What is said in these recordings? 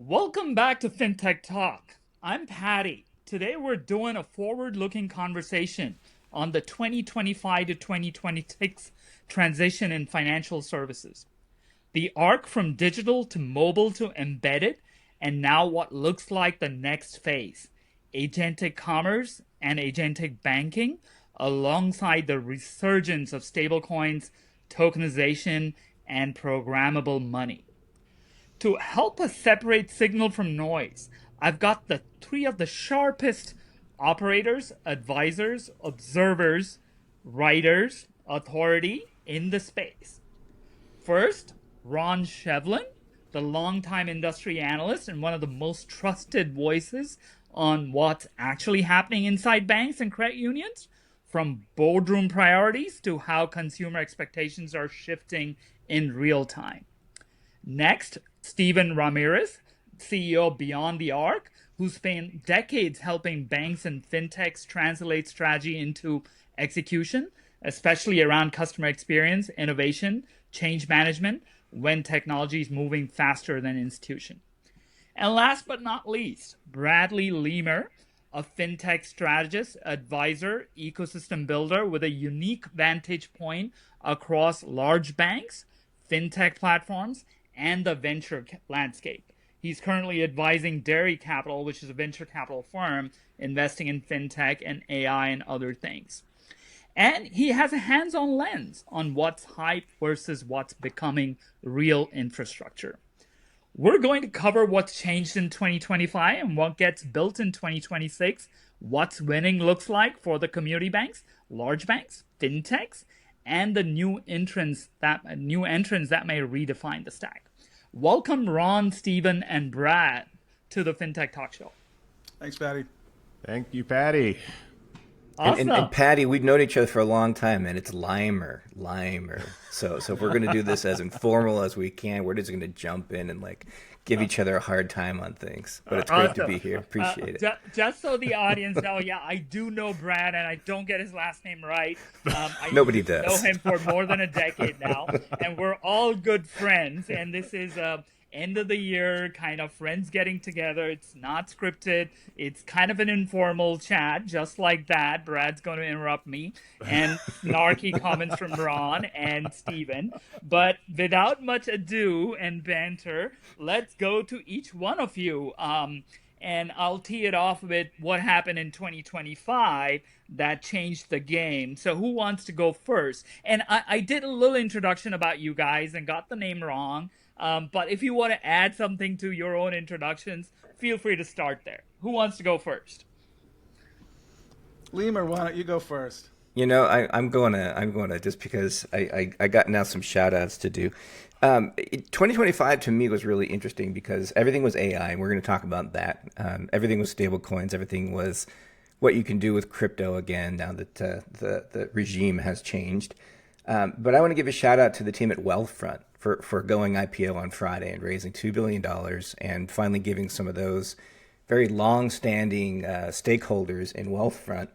Welcome back to FinTech Talk. I'm Paddy. Today we're doing a forward-looking conversation on the 2025 to 2026 transition in financial services. The arc from digital to mobile to embedded, and now what looks like the next phase, agentic commerce and agentic banking, alongside the resurgence of stablecoins, tokenization, and programmable money. To help us separate signal from noise, I've got the three of the sharpest operators, advisors, observers, writers, authority in the space. First, Ron Shevlin, the longtime industry analyst and one of the most trusted voices on what's actually happening inside banks and credit unions, from boardroom priorities to how consumer expectations are shifting in real time. Next, Stephen Ramirez, CEO of Beyond the Arc, who spent decades helping banks and fintechs translate strategy into execution, especially around customer experience, innovation, change management, when technology is moving faster than institution. And last but not least, Bradley Leamer, a fintech strategist, advisor, ecosystem builder with a unique vantage point across large banks, fintech platforms, and the venture landscape. He's currently advising Dairy Capital, which is a venture capital firm investing in fintech and AI and other things. And he has a hands-on lens on what's hype versus what's becoming real infrastructure. We're going to cover what's changed in 2025 and what gets built in 2026, what's winning looks like for the community banks, large banks, fintechs, and the new entrants that may redefine the stack. Welcome, Ron, Stephen, and Brad to the FinTech Talk Show. Thanks, Paddy. Thank you, Paddy. Awesome. And Paddy, we've known each other for a long time, and it's Limer. So if we're going to do this as informal as we can, we're just going to jump in and give each other a hard time on things. But it's great to be here. Appreciate it. Just so the audience know, I do know Brad, and I don't get his last name right. Nobody does. Know him for more than a decade now, and we're all good friends. And this is end of the year kind of friends getting together. It's not scripted. It's kind of an informal chat, just like that. Brad's going to interrupt me, and snarky comments from Ron and Steven. But without much ado and banter, let's go to each one of you. And I'll tee it off with what happened in 2025 that changed the game. So who wants to go first? And I did a little introduction about you guys and got the name wrong. But if you want to add something to your own introductions, feel free to start there. Who wants to go first? Lemur, why don't you go first? You know, I'm going to just because I got now some shout outs to do. 2025 to me was really interesting because everything was AI, and we're going to talk about that. Everything was stablecoins. Everything was what you can do with crypto again now that the regime has changed. But I want to give a shout out to the team at Wealthfront for going IPO on Friday and raising $2 billion and finally giving some of those very long-standing stakeholders in Wealthfront,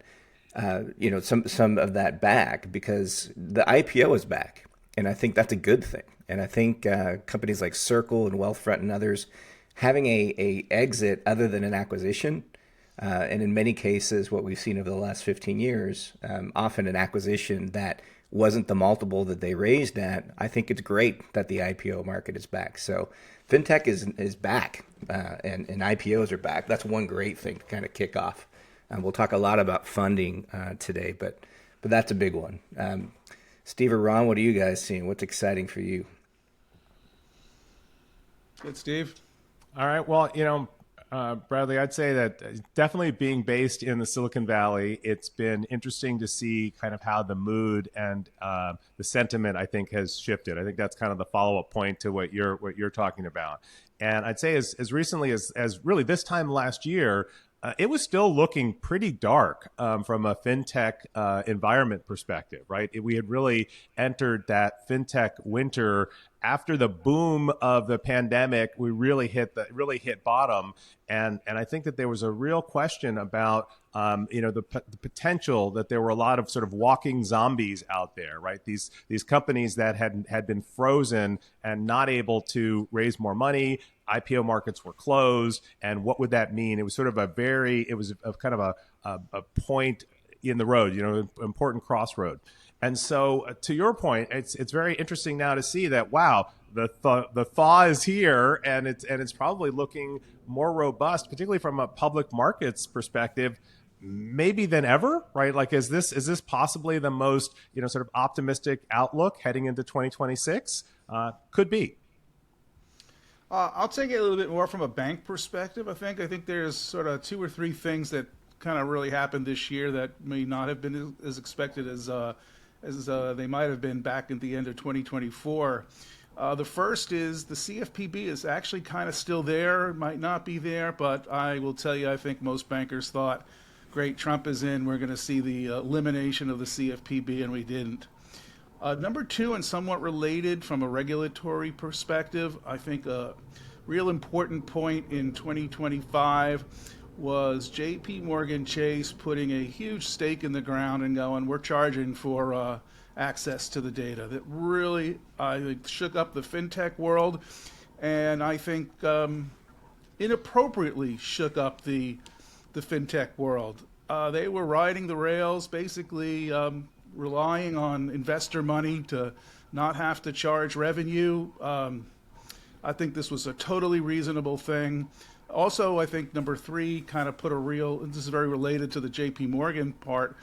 some of that back, because the IPO is back, and I think that's a good thing. And I think companies like Circle and Wealthfront and others having a exit other than an acquisition, and in many cases what we've seen over the last 15 years, often an acquisition that wasn't the multiple that they raised at. I think it's great that the IPO market is back. So fintech is back, and IPOs are back. That's one great thing to kind of kick off. We'll talk a lot about funding today, but that's a big one. Steve or Ron, what are you guys seeing? What's exciting for you? Good, Steve. All right. Well, Bradley, I'd say that definitely being based in the Silicon Valley, it's been interesting to see kind of how the mood and the sentiment, I think, has shifted. I think that's kind of the follow-up point to what you're talking about. And I'd say as recently as really this time last year, it was still looking pretty dark from a fintech environment perspective, right? We had really entered that fintech winter after the boom of the pandemic, we really hit bottom, and I think that there was a real question about the potential that there were a lot of sort of walking zombies out there, right? These companies that had been frozen and not able to raise more money. IPO markets were closed, and what would that mean? It was sort of a kind of a point in the road, important crossroad. And so, to your point, it's very interesting now to see that the thaw is here, and it's probably looking more robust, particularly from a public markets perspective, maybe than ever, right? Like, is this possibly the most sort of optimistic outlook heading into 2026? Could be. I'll take it a little bit more from a bank perspective. I think there's sort of 2 or 3 things that kind of really happened this year that may not have been as expected as they might have been back at the end of 2024. The first is the CFPB is actually kind of still there, might not be there, but I will tell you, I think most bankers thought, great, Trump is in, we're going to see the elimination of the CFPB, and we didn't. Number 2, and somewhat related from a regulatory perspective, I think a real important point in 2025 was J.P. Morgan Chase putting a huge stake in the ground and going, we're charging for access to the data. That really, I think, shook up the fintech world, and I think inappropriately shook up the fintech world. They were riding the rails, basically relying on investor money to not have to charge revenue. I think this was a totally reasonable thing. Also, I think number 3 kind of this is very related to the JP Morgan part,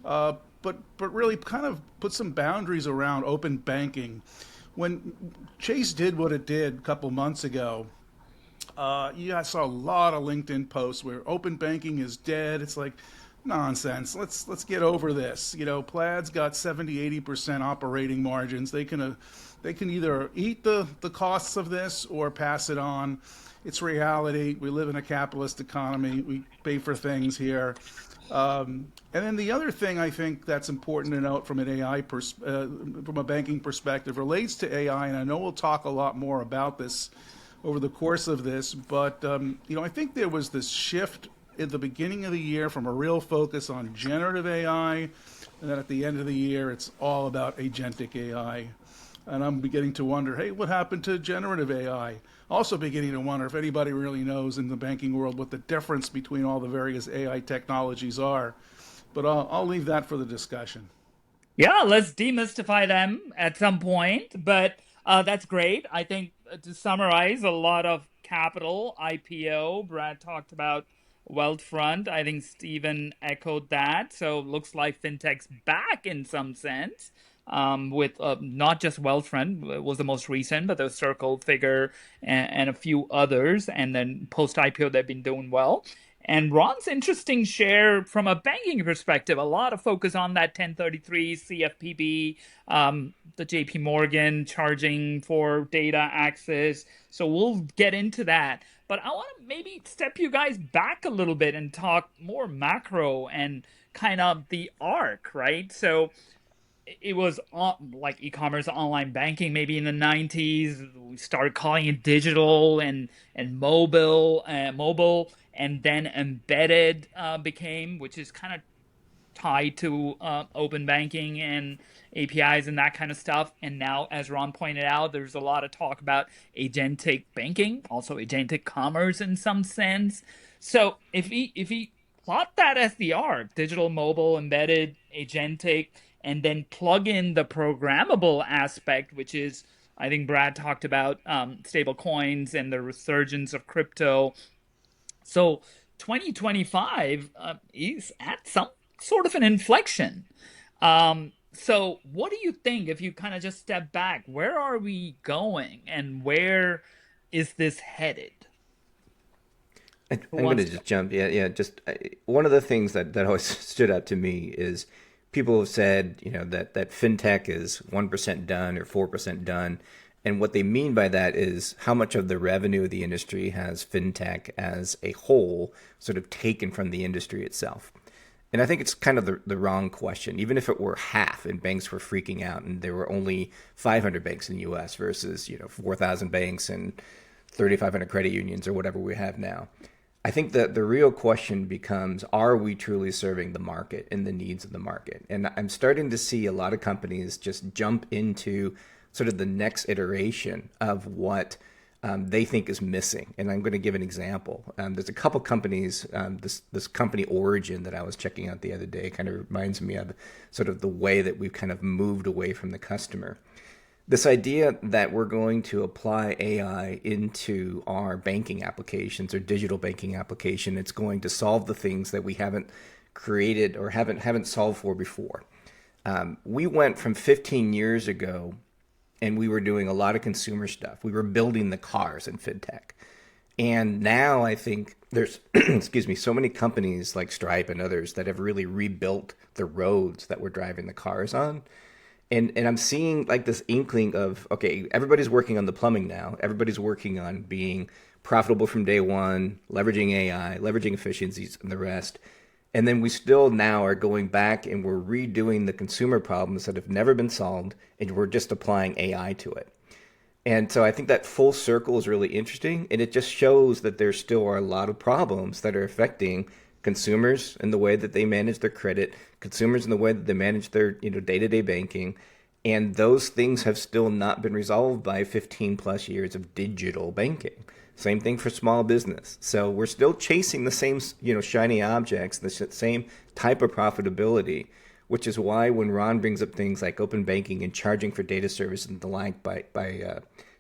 but really kind of put some boundaries around open banking. When Chase did what it did a couple months ago, I saw a lot of LinkedIn posts where open banking is dead. It's like, nonsense. Let's get over this. Plaid's got 70-80% operating margins. They can either eat the costs of this or pass it on. It's reality. We live in a capitalist economy. We pay for things here. And then the other thing I think that's important to note from an from a banking perspective relates to AI, and I know we'll talk a lot more about this over the course of this, but I think there was this shift at the beginning of the year from a real focus on generative AI, and then at the end of the year, it's all about agentic AI. And I'm beginning to wonder, hey, what happened to generative AI? Also beginning to wonder if anybody really knows in the banking world what the difference between all the various AI technologies are. But I'll leave that for the discussion. Yeah, let's demystify them at some point. But that's great. I think to summarize, a lot of capital, IPO, Brad talked about Wealthfront. I think Stephen echoed that. So it looks like fintech's back in some sense. With not just Wealthfront was the most recent, but the Circle, Figure, and a few others. And then post-IPO, they've been doing well. And Ron's interesting share from a banking perspective, a lot of focus on that 1033, CFPB, the JP Morgan charging for data access. So we'll get into that. But I want to maybe step you guys back a little bit and talk more macro and kind of the arc, right? So it was like e-commerce, online banking, maybe in the 90s. We started calling it digital and mobile, and then embedded became, which is kind of tied to open banking and APIs and that kind of stuff. And now, as Ron pointed out, there's a lot of talk about agentic banking, also agentic commerce in some sense. So if we plot that as the arc, digital, mobile, embedded, agentic, and then plug in the programmable aspect, which is, I think Brad talked about stable coins and the resurgence of crypto. So 2025 is at some sort of an inflection. So what do you think, if you kind of just step back, where are we going and where is this headed? I'm going to just jump. Just one of the things that always stood out to me is people have said, that fintech is 1% done or 4% done. And what they mean by that is how much of the revenue of the industry has fintech as a whole sort of taken from the industry itself. And I think it's kind of the wrong question. Even if it were half and banks were freaking out and there were only 500 banks in the US versus, 4,000 banks and 3,500 credit unions or whatever we have now. I think that the real question becomes, are we truly serving the market and the needs of the market? And I'm starting to see a lot of companies just jump into sort of the next iteration of what they think is missing. And I'm going to give an example. There's a couple companies, this company Origin that I was checking out the other day kind of reminds me of sort of the way that we've kind of moved away from the customer. This idea that we're going to apply AI into our banking applications or digital banking application, it's going to solve the things that we haven't created or haven't solved for before. We went from 15 years ago and we were doing a lot of consumer stuff. We were building the cars in fintech. And now I think there's, excuse me, so many companies like Stripe and others that have really rebuilt the roads that we're driving the cars on. And I'm seeing like this inkling of, okay, everybody's working on the plumbing now. Everybody's working on being profitable from day one, leveraging AI, leveraging efficiencies and the rest. And then we still now are going back and we're redoing the consumer problems that have never been solved, and we're just applying AI to it. And so I think that full circle is really interesting, and it just shows that there still are a lot of problems that are affecting consumers in the way that they manage their credit, consumers in the way that they manage their day-to-day banking, and those things have still not been resolved by 15 plus years of digital banking. Same thing for small business. So we're still chasing the same, shiny objects, the same type of profitability, which is why when Ron brings up things like open banking and charging for data services and the like by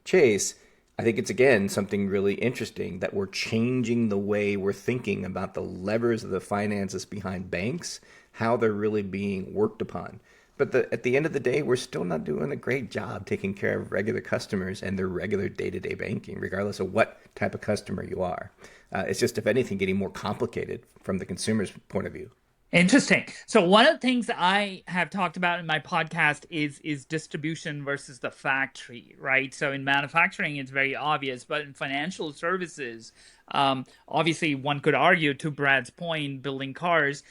Chase, I think it's, again, something really interesting that we're changing the way we're thinking about the levers of the finances behind banks, how they're really being worked upon. But at the end of the day, we're still not doing a great job taking care of regular customers and their regular day-to-day banking, regardless of what type of customer you are. It's just, if anything, getting more complicated from the consumer's point of view. Interesting. So one of the things I have talked about in my podcast is distribution versus the factory, right? So in manufacturing, it's very obvious, but in financial services, obviously one could argue, to Brad's point, building cars,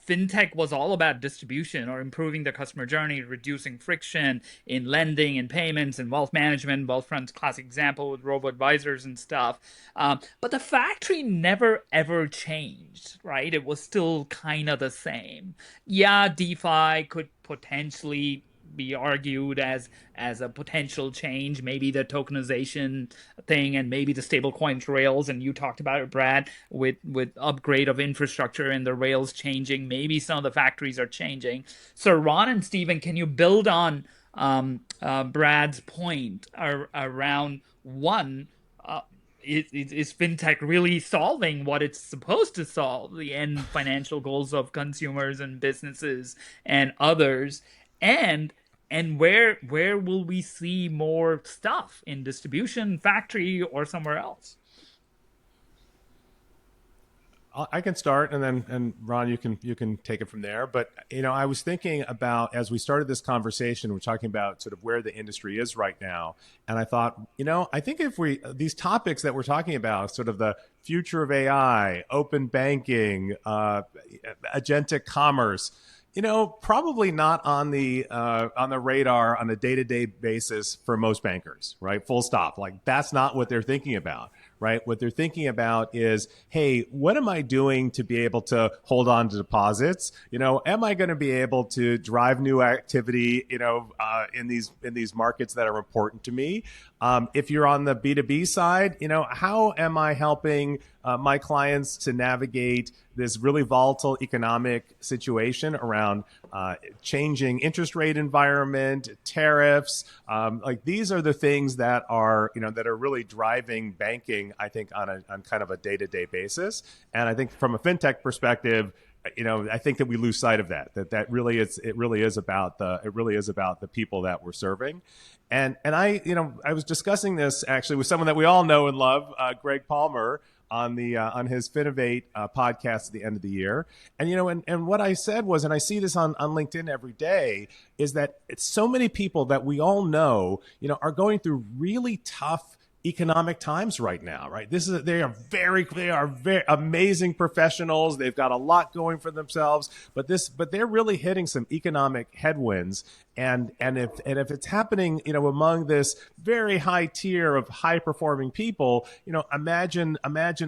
fintech was all about distribution or improving the customer journey, reducing friction in lending and payments and wealth management. Wealthfront's classic example with robo-advisors and stuff. But the factory never ever changed, right? It was still kind of the same. Yeah, DeFi could potentially be argued as a potential change, maybe the tokenization thing and maybe the stablecoins rails, and you talked about it, Brad, with upgrade of infrastructure and the rails changing, maybe some of the factories are changing. So Ron and Stephen, can you build on Brad's point around one, is fintech really solving what it's supposed to solve, the end financial goals of consumers and businesses and others, and where will we see more stuff in distribution, factory, or somewhere else? I can start, and Ron, you can take it from there. But I was thinking about, as we started this conversation, we're talking about sort of where the industry is right now, and I thought, I think if these topics that we're talking about, sort of the future of AI, open banking, agentic commerce, probably not on the radar on a day-to-day basis for most bankers, right? Full stop. Like, that's not what they're thinking about, right? What they're thinking about is, hey, what am I doing to be able to hold on to deposits? Am I going to be able to drive new activity, in these markets that are important to me? If you're on the B2B side, how am I helping my clients to navigate this really volatile economic situation around changing interest rate environment, tariffs? Like, these are the things that are, that are really driving banking, I think, on kind of a day-to-day basis. And I think from a fintech perspective, I think that we lose sight of that really is about the people that we're serving. And I was discussing this actually with someone that we all know and love, Greg Palmer, on his Finovate podcast at the end of the year. And and what I said was, and I see this on LinkedIn every day, is that it's so many people that we all know, are going through really tough economic times right now, right? They are very amazing professionals. They've got a lot going for themselves, but they're really hitting some economic headwinds. And if it's happening, among this very high tier of high performing people, imagine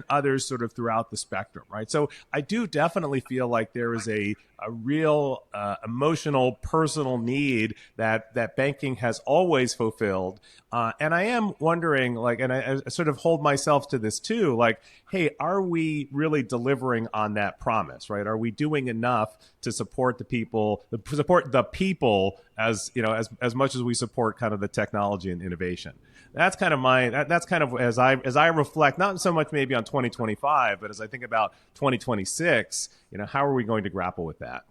others sort of throughout the spectrum, right? So I do definitely feel like there is a real emotional, personal need that banking has always fulfilled. And I am wondering, and I sort of hold myself to this too, hey, are we really delivering on that promise, right? Are we doing enough to support the people as much as we support kind of the technology and innovation? That's kind of as I reflect, not so much maybe on 2025, but as I think about 2026, how are we going to grapple with that?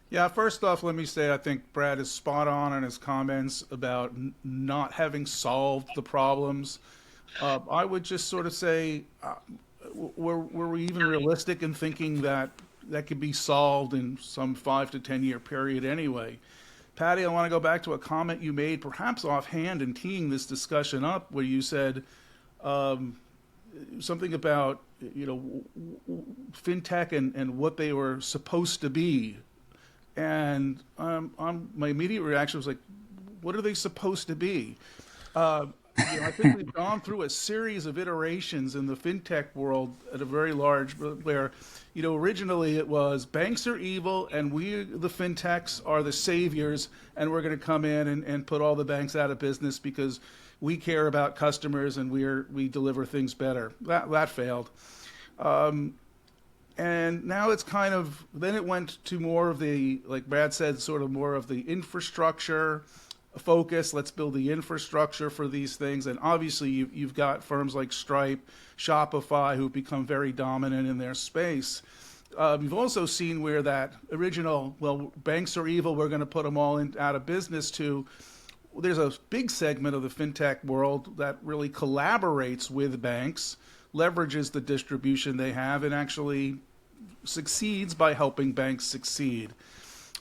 Yeah, first off, let me say I think Brad is spot on in his comments about not having solved the problems. I would just sort of say, were we even realistic in thinking that could be solved in some 5 to 10 year period anyway? Paddy, I want to go back to a comment you made, perhaps offhand, in teeing this discussion up, where you said something about fintech and what they were supposed to be. And my immediate reaction was like, what are they supposed to be? I think we've gone through a series of iterations in the fintech world at a very large, where, originally it was banks are evil and we, the fintechs, are the saviors, and we're going to come in and put all the banks out of business because we care about customers and we deliver things better. That failed. And now it's then it went to more of the, like Brad said, sort of more of the infrastructure focus. Let's build the infrastructure for these things. And obviously you've got firms like Stripe, Shopify, who've become very dominant in their space. You've also seen where that original, well, banks are evil, we're going to put them all out of business, to there's a big segment of the fintech world that really collaborates with banks, leverages the distribution they have, and actually succeeds by helping banks succeed.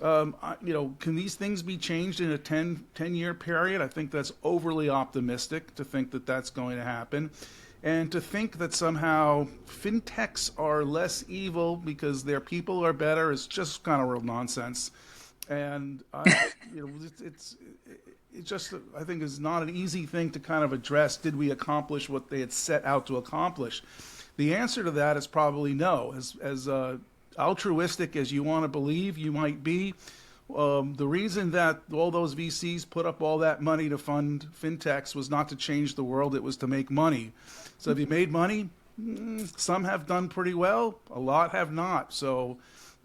Can these things be changed in a 10-year period? I think that's overly optimistic to think that that's going to happen. And to think that somehow fintechs are less evil because their people are better is just kind of real nonsense. And it just, I think, is not an easy thing to kind of address. Did we accomplish what they had set out to accomplish? The answer to that is probably no. As altruistic as you want to believe you might be, the reason that all those VCs put up all that money to fund fintechs was not to change the world, it was to make money. So if you made money, some have done pretty well, a lot have not. So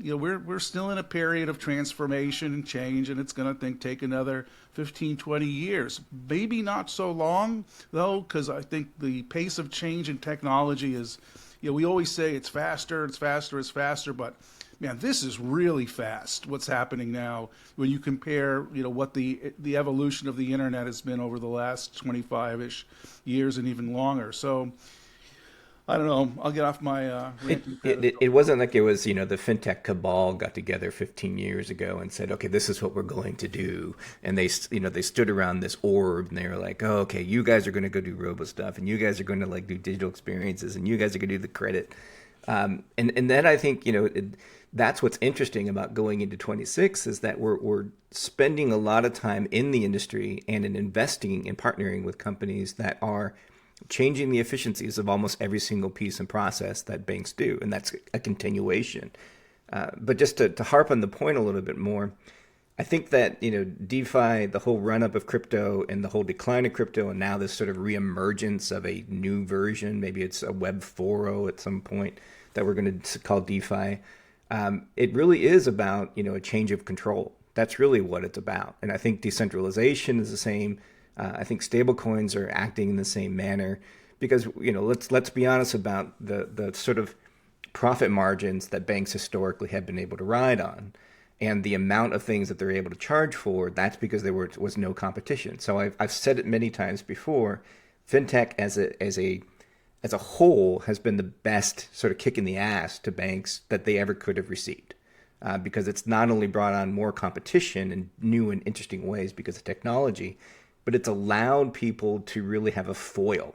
we're still in a period of transformation and change, and it's going to take another 15, 20 years. Maybe not so long, though, because I think the pace of change in technology is, we always say it's faster, but man, this is really fast, what's happening now when you compare, what the evolution of the internet has been over the last 25-ish years and even longer. So I don't know. I'll get off my It wasn't like it was, the fintech cabal got together 15 years ago and said, okay, this is what we're going to do. And they stood around this orb and they were like, oh, okay, you guys are going to go do robo stuff, and you guys are going to do digital experiences, and you guys are going to do the credit. And then I think, that's what's interesting about going into 26 is that we're spending a lot of time in the industry and in investing and partnering with companies that are changing the efficiencies of almost every single piece and process that banks do. And that's a continuation. But just to harp on the point a little bit more, I think that, DeFi, the whole run up of crypto and the whole decline of crypto, and now this sort of reemergence of a new version, maybe it's a Web 4.0 at some point that we're going to call DeFi. It really is about, a change of control. That's really what it's about. And I think decentralization is the same. I think stablecoins are acting in the same manner because, let's be honest about the sort of profit margins that banks historically have been able to ride on, and the amount of things that they're able to charge for. That's because there was no competition. So I've said it many times before. Fintech as a whole has been the best sort of kick in the ass to banks that they ever could have received, because it's not only brought on more competition in new and interesting ways because of technology, but it's allowed people to really have a foil.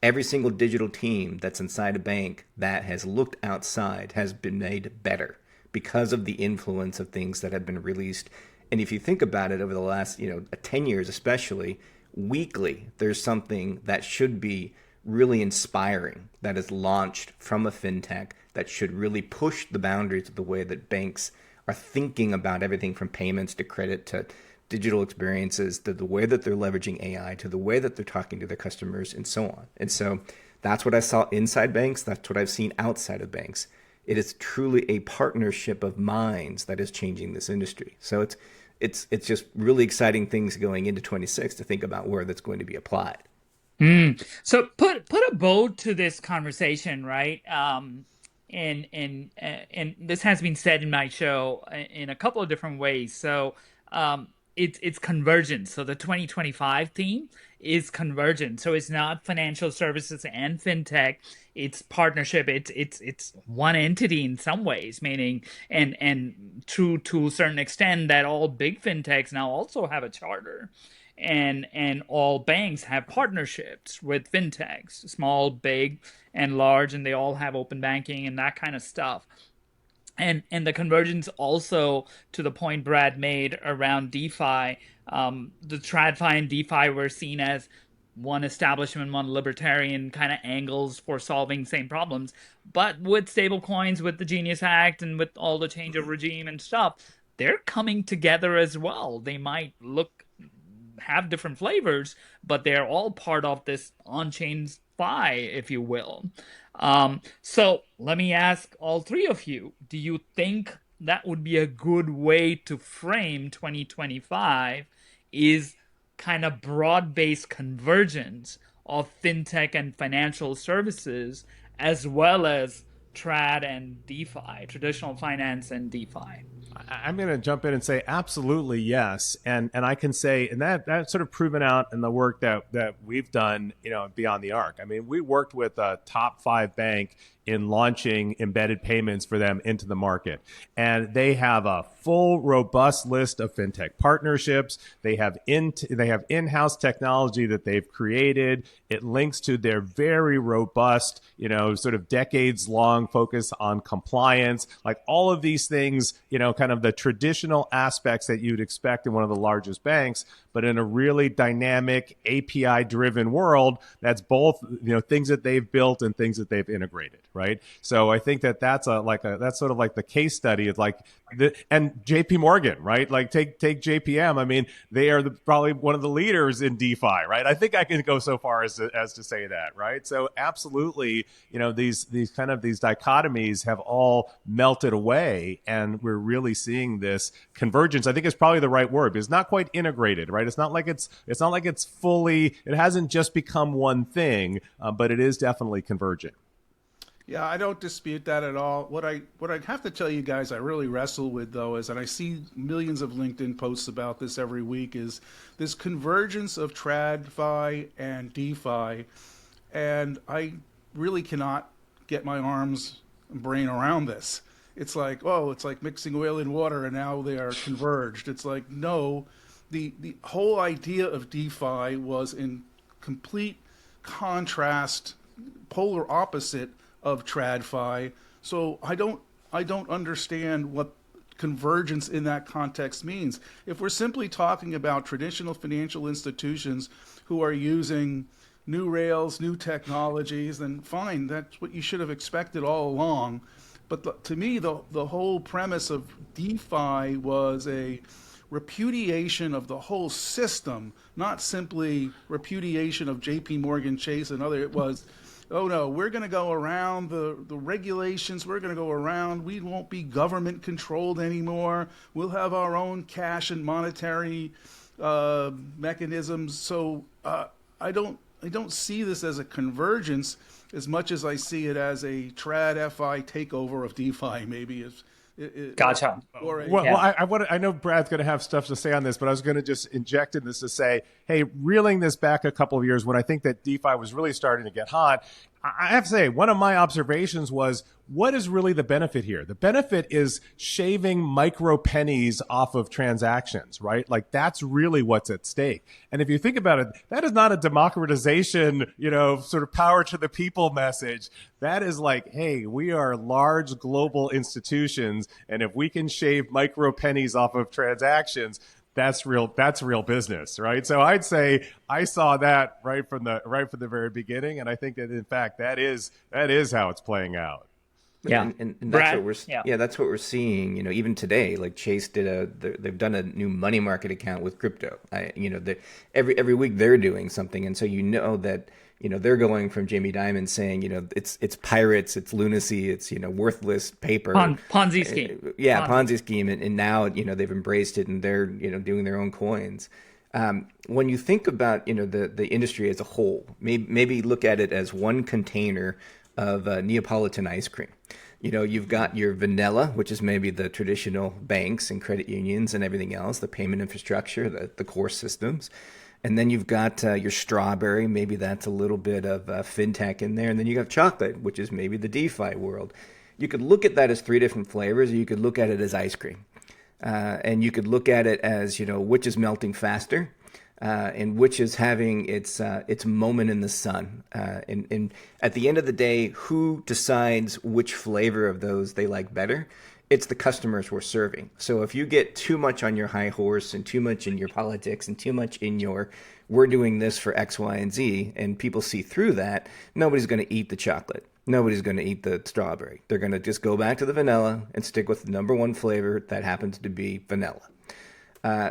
Every single digital team that's inside a bank that has looked outside has been made better because of the influence of things that have been released. And if you think about it over the last, 10 years especially, weekly, there's something that should be really inspiring that is launched from a fintech that should really push the boundaries of the way that banks are thinking about everything from payments to credit to digital experiences, to the way that they're leveraging AI, to the way that they're talking to their customers, and so on. And so that's what I saw inside banks. That's what I've seen outside of banks. It is truly a partnership of minds that is changing this industry. So it's just really exciting things going into 26 to think about where that's going to be applied. So put a bow to this conversation, right? And this has been said in my show in a couple of different ways. So it's convergence. So the 2025 theme is convergence. So it's not financial services and fintech. It's partnership. It's one entity in some ways, meaning and true to a certain extent that all big fintechs now also have a charter. And all banks have partnerships with fintechs, small, big, and large, and they all have open banking and that kind of stuff. And the convergence also, to the point Brad made around DeFi, the TradFi and DeFi were seen as one establishment, one libertarian kind of angles for solving same problems. But with stablecoins, with the Genius Act, and with all the change of regime and stuff, they're coming together as well. They might have different flavors, but they're all part of this on-chain fi, if you will. So let me ask all three of you, do you think that would be a good way to frame 2025 is kind of broad-based convergence of fintech and financial services, as well as trad and DeFi, traditional finance and DeFi? I'm going to jump in and say absolutely yes, and I can say, and that's sort of proven out in the work that we've done, beyond the arc. I mean, we worked with a top 5 bank in launching embedded payments for them into the market, and they have a full, robust list of fintech partnerships. They have in-house technology that they've created. It links to their very robust, sort of decades-long focus on compliance, like all of these things, kind of the traditional aspects that you'd expect in one of the largest banks, but in a really dynamic API-driven world that's both, things that they've built and things that they've integrated, right? So I think that's sort of like the case study of and JP Morgan, right? Like take JPM. I mean, they are probably one of the leaders in DeFi, right? I think I can go so far as to say that, right? So absolutely, these dichotomies have all melted away, and we're really seeing this convergence. I think is probably the right word. It's not quite integrated, right? It's not like it's fully. It hasn't just become one thing, but it is definitely convergent. Yeah, I don't dispute that at all. What I have to tell you guys I really wrestle with, though, is, and I see millions of LinkedIn posts about this every week, is this convergence of TradFi and DeFi, and I really cannot get my arms and brain around this. It's like, it's like mixing oil and water, and now they are converged. It's like, no, the whole idea of DeFi was in complete contrast, polar opposite of TradFi. So I don't understand what convergence in that context means. If we're simply talking about traditional financial institutions who are using new rails, new technologies, then fine, that's what you should have expected all along. But to me, the whole premise of DeFi was a repudiation of the whole system, not simply repudiation of JP Morgan Chase and other. It was, oh no, we're going to go around the regulations. We're going to go around. We won't be government controlled anymore. We'll have our own cash and monetary mechanisms. So I don't see this as a convergence as much as I see it as a trad FI takeover of DeFi, maybe. Gotcha. I know Brad's going to have stuff to say on this, but I was going to just inject in this to say, hey, reeling this back a couple of years when I think that DeFi was really starting to get hot, I have to say, one of my observations was, what is really the benefit here? The benefit is shaving micro pennies off of transactions, right? Like that's really what's at stake. And if you think about it, that is not a democratization, sort of power to the people message. That is like, hey, we are large global institutions, and if we can shave micro pennies off of transactions, that's real business, right? So I'd say I saw that right from the very beginning, and I think that in fact that is how it's playing out. Yeah, and that's what we're that's what we're seeing. Even today, like Chase they've done a new money market account with crypto. Every week they're doing something, and so that they're going from Jamie Dimon saying it's pirates, it's lunacy, it's worthless paper, Ponzi scheme, Ponzi scheme, and now they've embraced it and they're doing their own coins. When you think about the industry as a whole, maybe look at it as one container of Neapolitan ice cream. You've got your vanilla, which is maybe the traditional banks and credit unions and everything else, the payment infrastructure, the core systems. And then you've got your strawberry, maybe that's a little bit of fintech in there. And then you have chocolate, which is maybe the DeFi world. You could look at that as three different flavors, or you could look at it as ice cream. And you could look at it as, which is melting faster, and which is having its moment in the sun. And at the end of the day, who decides which flavor of those they like better? It's the customers we're serving. So if you get too much on your high horse and too much in your politics and too much in your, we're doing this for X, Y, and Z, and people see through that, nobody's going to eat the chocolate. Nobody's going to eat the strawberry. They're going to just go back to the vanilla and stick with the number one flavor that happens to be vanilla.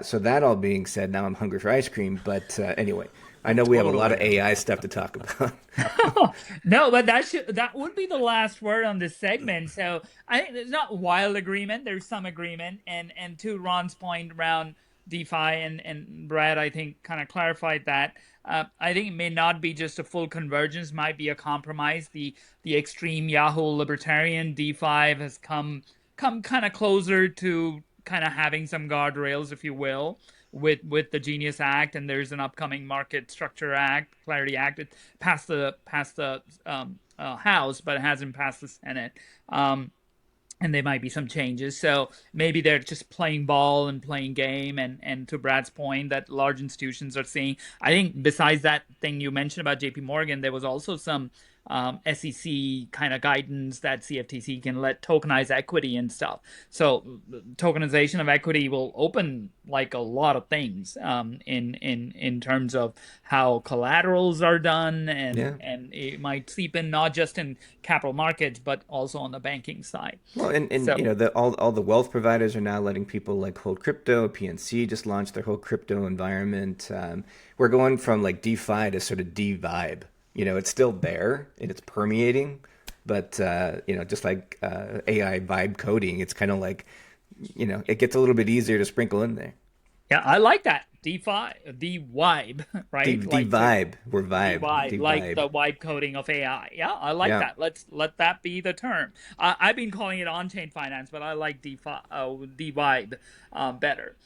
So that all being said, now I'm hungry for ice cream. But anyway, I know we have a lot of AI stuff to talk about. No, but that would be the last word on this segment. So I think there's not wild agreement. There's some agreement. And to Ron's point around DeFi, and Brad, I think, kind of clarified that. I think it may not be just a full convergence, might be a compromise. The extreme Yahoo libertarian DeFi has come kind of closer to kind of having some guardrails, if you will, with the Genius Act, and there's an upcoming Market Structure Act, Clarity Act. It passed the House, but it hasn't passed the Senate. And there might be some changes. So maybe they're just playing ball and playing game. And to Brad's point, that large institutions are seeing, I think besides that thing you mentioned about JP Morgan, there was also some SEC kind of guidance that CFTC can let tokenize equity and stuff. So tokenization of equity will open like a lot of things in terms of how collaterals are done, and it might seep in not just in capital markets but also on the banking side. Well, and so, all the wealth providers are now letting people like hold crypto. PNC just launched their whole crypto environment. We're going from like DeFi to sort of D-vibe. It's still there and it's permeating, but, just like AI vibe coding, it's kind of like, it gets a little bit easier to sprinkle in there. Yeah, I like that. DeFi, D-vibe, right? D-vibe, we're vibe. D-vibe, like the vibe coding of AI. Yeah, I like that. Let's let that be the term. I've been calling it on-chain finance, but I like D-vibe better.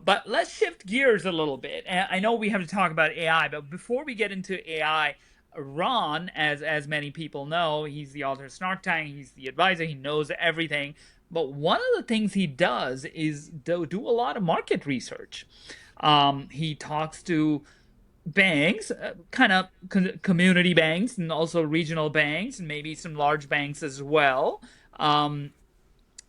But let's shift gears a little bit. And I know we have to talk about AI, but before we get into AI, Ron, as many people know, he's the author of Snark Tank, he's the advisor, he knows everything. But one of the things he does is do a lot of market research. He talks to banks, kind of community banks, and also regional banks, and maybe some large banks as well.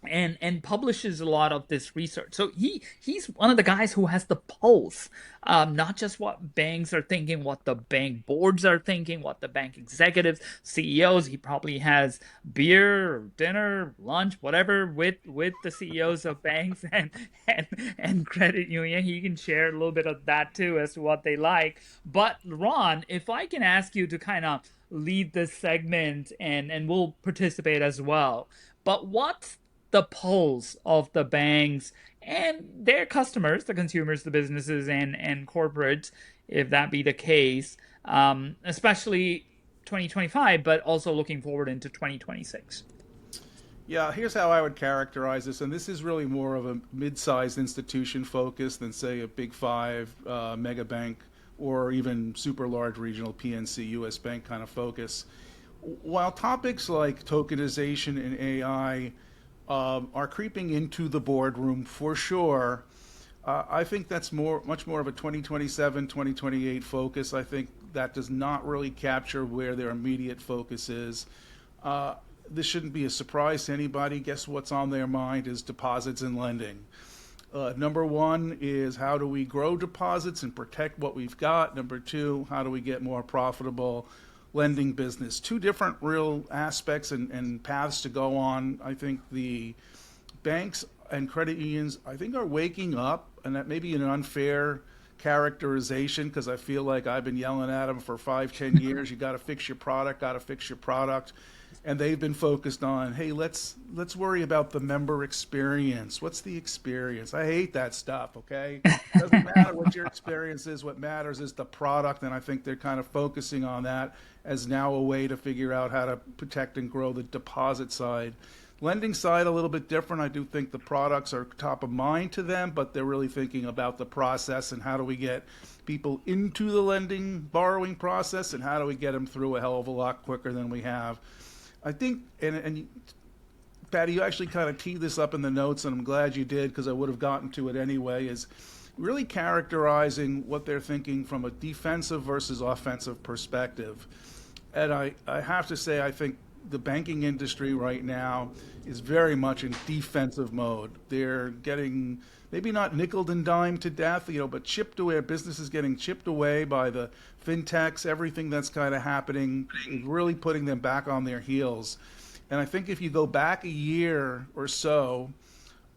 And publishes a lot of this research. So he's one of the guys who has the pulse, not just what banks are thinking, what the bank boards are thinking, what the bank executives, CEOs. He probably has beer, or dinner, lunch, whatever with the CEOs of banks and credit union. He can share a little bit of that too as to what they like. But Ron, if I can ask you to kind of lead this segment, and we'll participate as well. But what's the pulse of the banks and their customers, the consumers, the businesses, and corporates, if that be the case, especially 2025, but also looking forward into 2026? Yeah, here's how I would characterize this, and this is really more of a mid-sized institution focus than, say, a big five mega bank or even super large regional PNC US bank kind of focus. while topics like tokenization and AI are creeping into the boardroom for sure, I think that's much more of a 2027, 2028 focus. I think that does not really capture where their immediate focus is. This shouldn't be a surprise to anybody. Guess what's on their mind is deposits and lending. Number one is how do we grow deposits and protect what we've got? Number two, how do we get more profitable lending business? Two different real aspects and paths to go on. I think the banks and credit unions, I think, are waking up, and that may be an unfair characterization because I feel like I've been yelling at them for 5-10 years. You got to fix your product, and they've been focused on, hey, let's worry about the member experience. What's the experience? I hate that stuff. Okay, doesn't matter what your experience is. What matters is the product, and I think they're kind of focusing on that as now a way to figure out how to protect and grow the deposit side. Lending side, a little bit different. I do think the products are top of mind to them, but they're really thinking about the process and how do we get people into the lending, borrowing process, and how do we get them through a hell of a lot quicker than we have. I think, and Paddy, you actually kind of teed this up in the notes, and I'm glad you did because I would have gotten to it anyway, is really characterizing what they're thinking from a defensive versus offensive perspective. And I have to say, I think the banking industry right now is very much in defensive mode. They're getting maybe not nickeled and dimed to death, but chipped away. Business is getting chipped away by the fintechs. Everything that's kind of happening is really putting them back on their heels. And I think if you go back a year or so,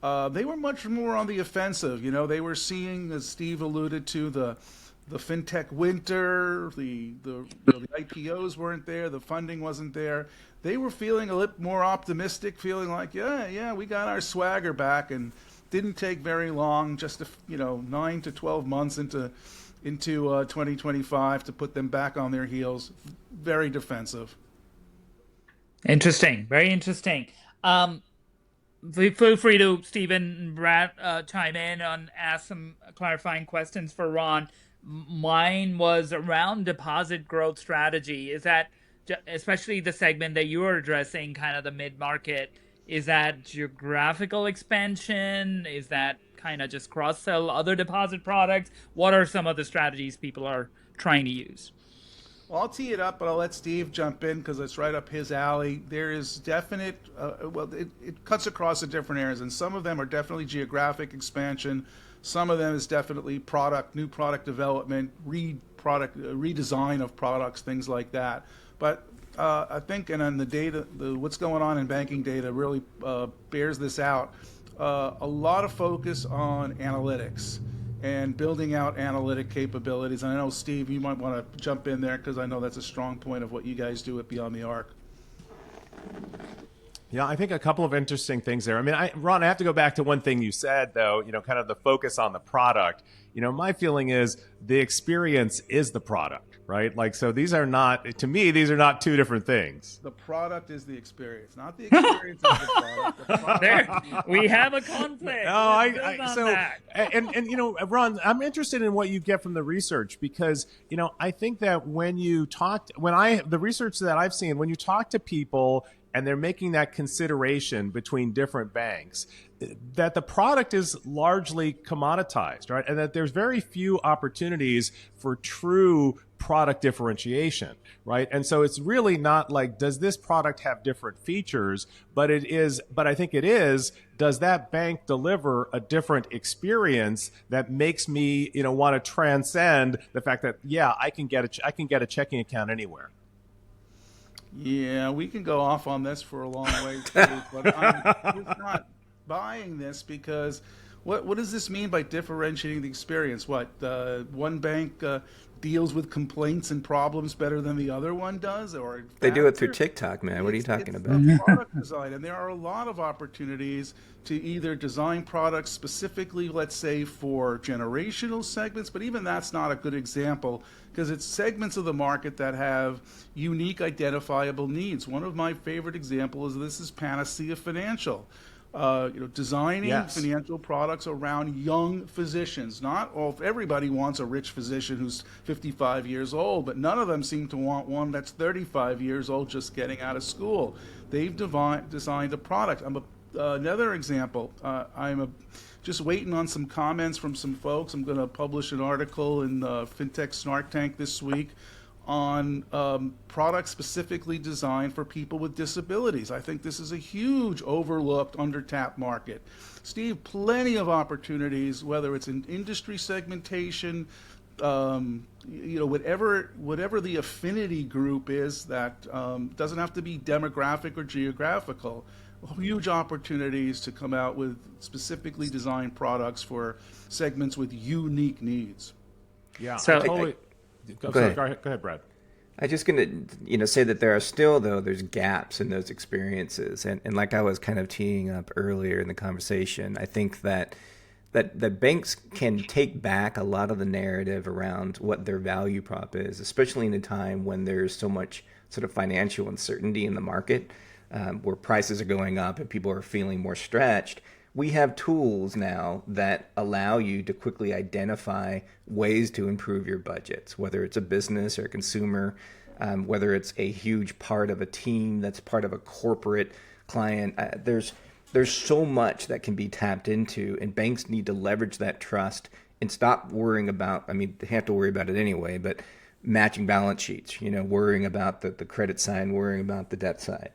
they were much more on the offensive. They were seeing, as Steve alluded to, the fintech winter, the IPOs weren't there, the funding wasn't there. They were feeling a little more optimistic, feeling like, yeah, we got our swagger back, and didn't take very long, just 9 to 12 months into 2025 to put them back on their heels. Very defensive. Interesting, very interesting. Feel free to, Stephen and Brad, chime in and ask some clarifying questions for Ron. Mine was around deposit growth strategy. Is that, especially the segment that you are addressing, kind of the mid-market, is that geographical expansion? Is that kind of just cross-sell other deposit products? What are some of the strategies people are trying to use? Well, I'll tee it up, but I'll let Steve jump in because it's right up his alley. There is definite, it cuts across the different areas, and some of them are definitely geographic expansion. Some of them is definitely new product development, redesign of products, things like that. But I think, and on the data, what's going on in banking data really bears this out. A lot of focus on analytics and building out analytic capabilities. And I know, Steve, you might want to jump in there because I know that's a strong point of what you guys do at Beyond the Arc. Yeah, I think a couple of interesting things there. I mean, Ron, I have to go back to one thing you said, though, kind of the focus on the product. My feeling is the experience is the product, right? Like, so these are not, to me, these are not two different things. The product is the experience, not the experience is the product. The product There, we have a conflict. Ron, I'm interested in what you get from the research because, I think that the research that I've seen, when you talk to people and they're making that consideration between different banks, that the product is largely commoditized, right? And that there's very few opportunities for true product differentiation, right? And so it's really not like, does this product have different features? But I think it is, does that bank deliver a different experience that makes me, want to transcend the fact that, yeah, I can get a checking account anywhere. Yeah, we can go off on this for a long way too, but I'm just not buying this because what does this mean by differentiating the experience? What, one bank deals with complaints and problems better than the other one does? Or they do it through TikTok, man. What are you talking about? Product design, and there are a lot of opportunities to either design products specifically, let's say, for generational segments, but even that's not a good example because it's segments of the market that have unique identifiable needs. One of my favorite examples of this is Panacea Financial. designing Yes. financial products around young physicians. Not all, everybody wants a rich physician who's 55 years old, but none of them seem to want one that's 35 years old just getting out of school. They've designed a product. Another example, just waiting on some comments from some folks. I'm going to publish an article in Fintech Snark Tank this week on products specifically designed for people with disabilities. I think this is a huge overlooked, under-tapped market. Steve, plenty of opportunities, whether it's in industry segmentation, whatever the affinity group is, that doesn't have to be demographic or geographical. Huge opportunities to come out with specifically designed products for segments with unique needs. Yeah, So- Go ahead, Brad. I'm just going to, say that there are still, though, there's gaps in those experiences. And like I was kind of teeing up earlier in the conversation, I think that banks can take back a lot of the narrative around what their value prop is, especially in a time when there's so much sort of financial uncertainty in the market, where prices are going up and people are feeling more stretched. We have tools now that allow you to quickly identify ways to improve your budgets, whether it's a business or a consumer, whether it's a huge part of a team that's part of a corporate client. There's so much that can be tapped into, and banks need to leverage that trust and stop worrying about, they have to worry about it anyway, but matching balance sheets, worrying about the credit side, worrying about the debt side.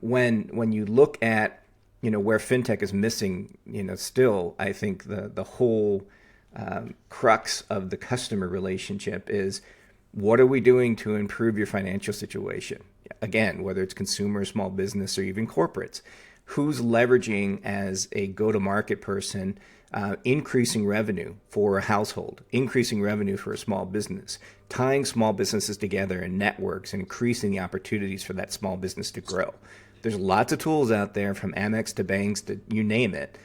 When you look at where fintech is missing, still, I think the whole crux of the customer relationship is, what are we doing to improve your financial situation? Again, whether it's consumer, small business, or even corporates, who's leveraging as a go-to-market person, increasing revenue for a household, increasing revenue for a small business, tying small businesses together in networks and increasing the opportunities for that small business to grow. There's lots of tools out there, from Amex to banks to you name it,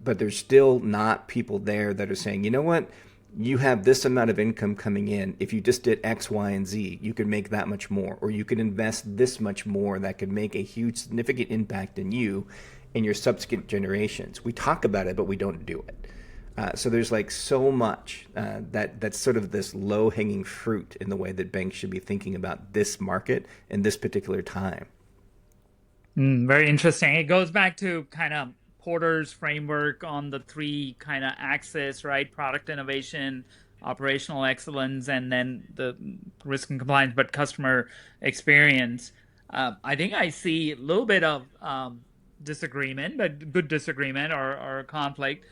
but there's still not people there that are saying, you know what, you have this amount of income coming in. If you just did X, Y, and Z, you could make that much more, or you could invest this much more that could make a huge, significant impact in you and your subsequent generations. We talk about it, but we don't do it. So there's so much that's sort of this low-hanging fruit in the way that banks should be thinking about this market and this particular time. Very interesting. It goes back to kind of Porter's framework on the three kind of axes, right? Product innovation, operational excellence, and then the risk and compliance, but customer experience. I think I see a little bit of disagreement, but good disagreement or conflict.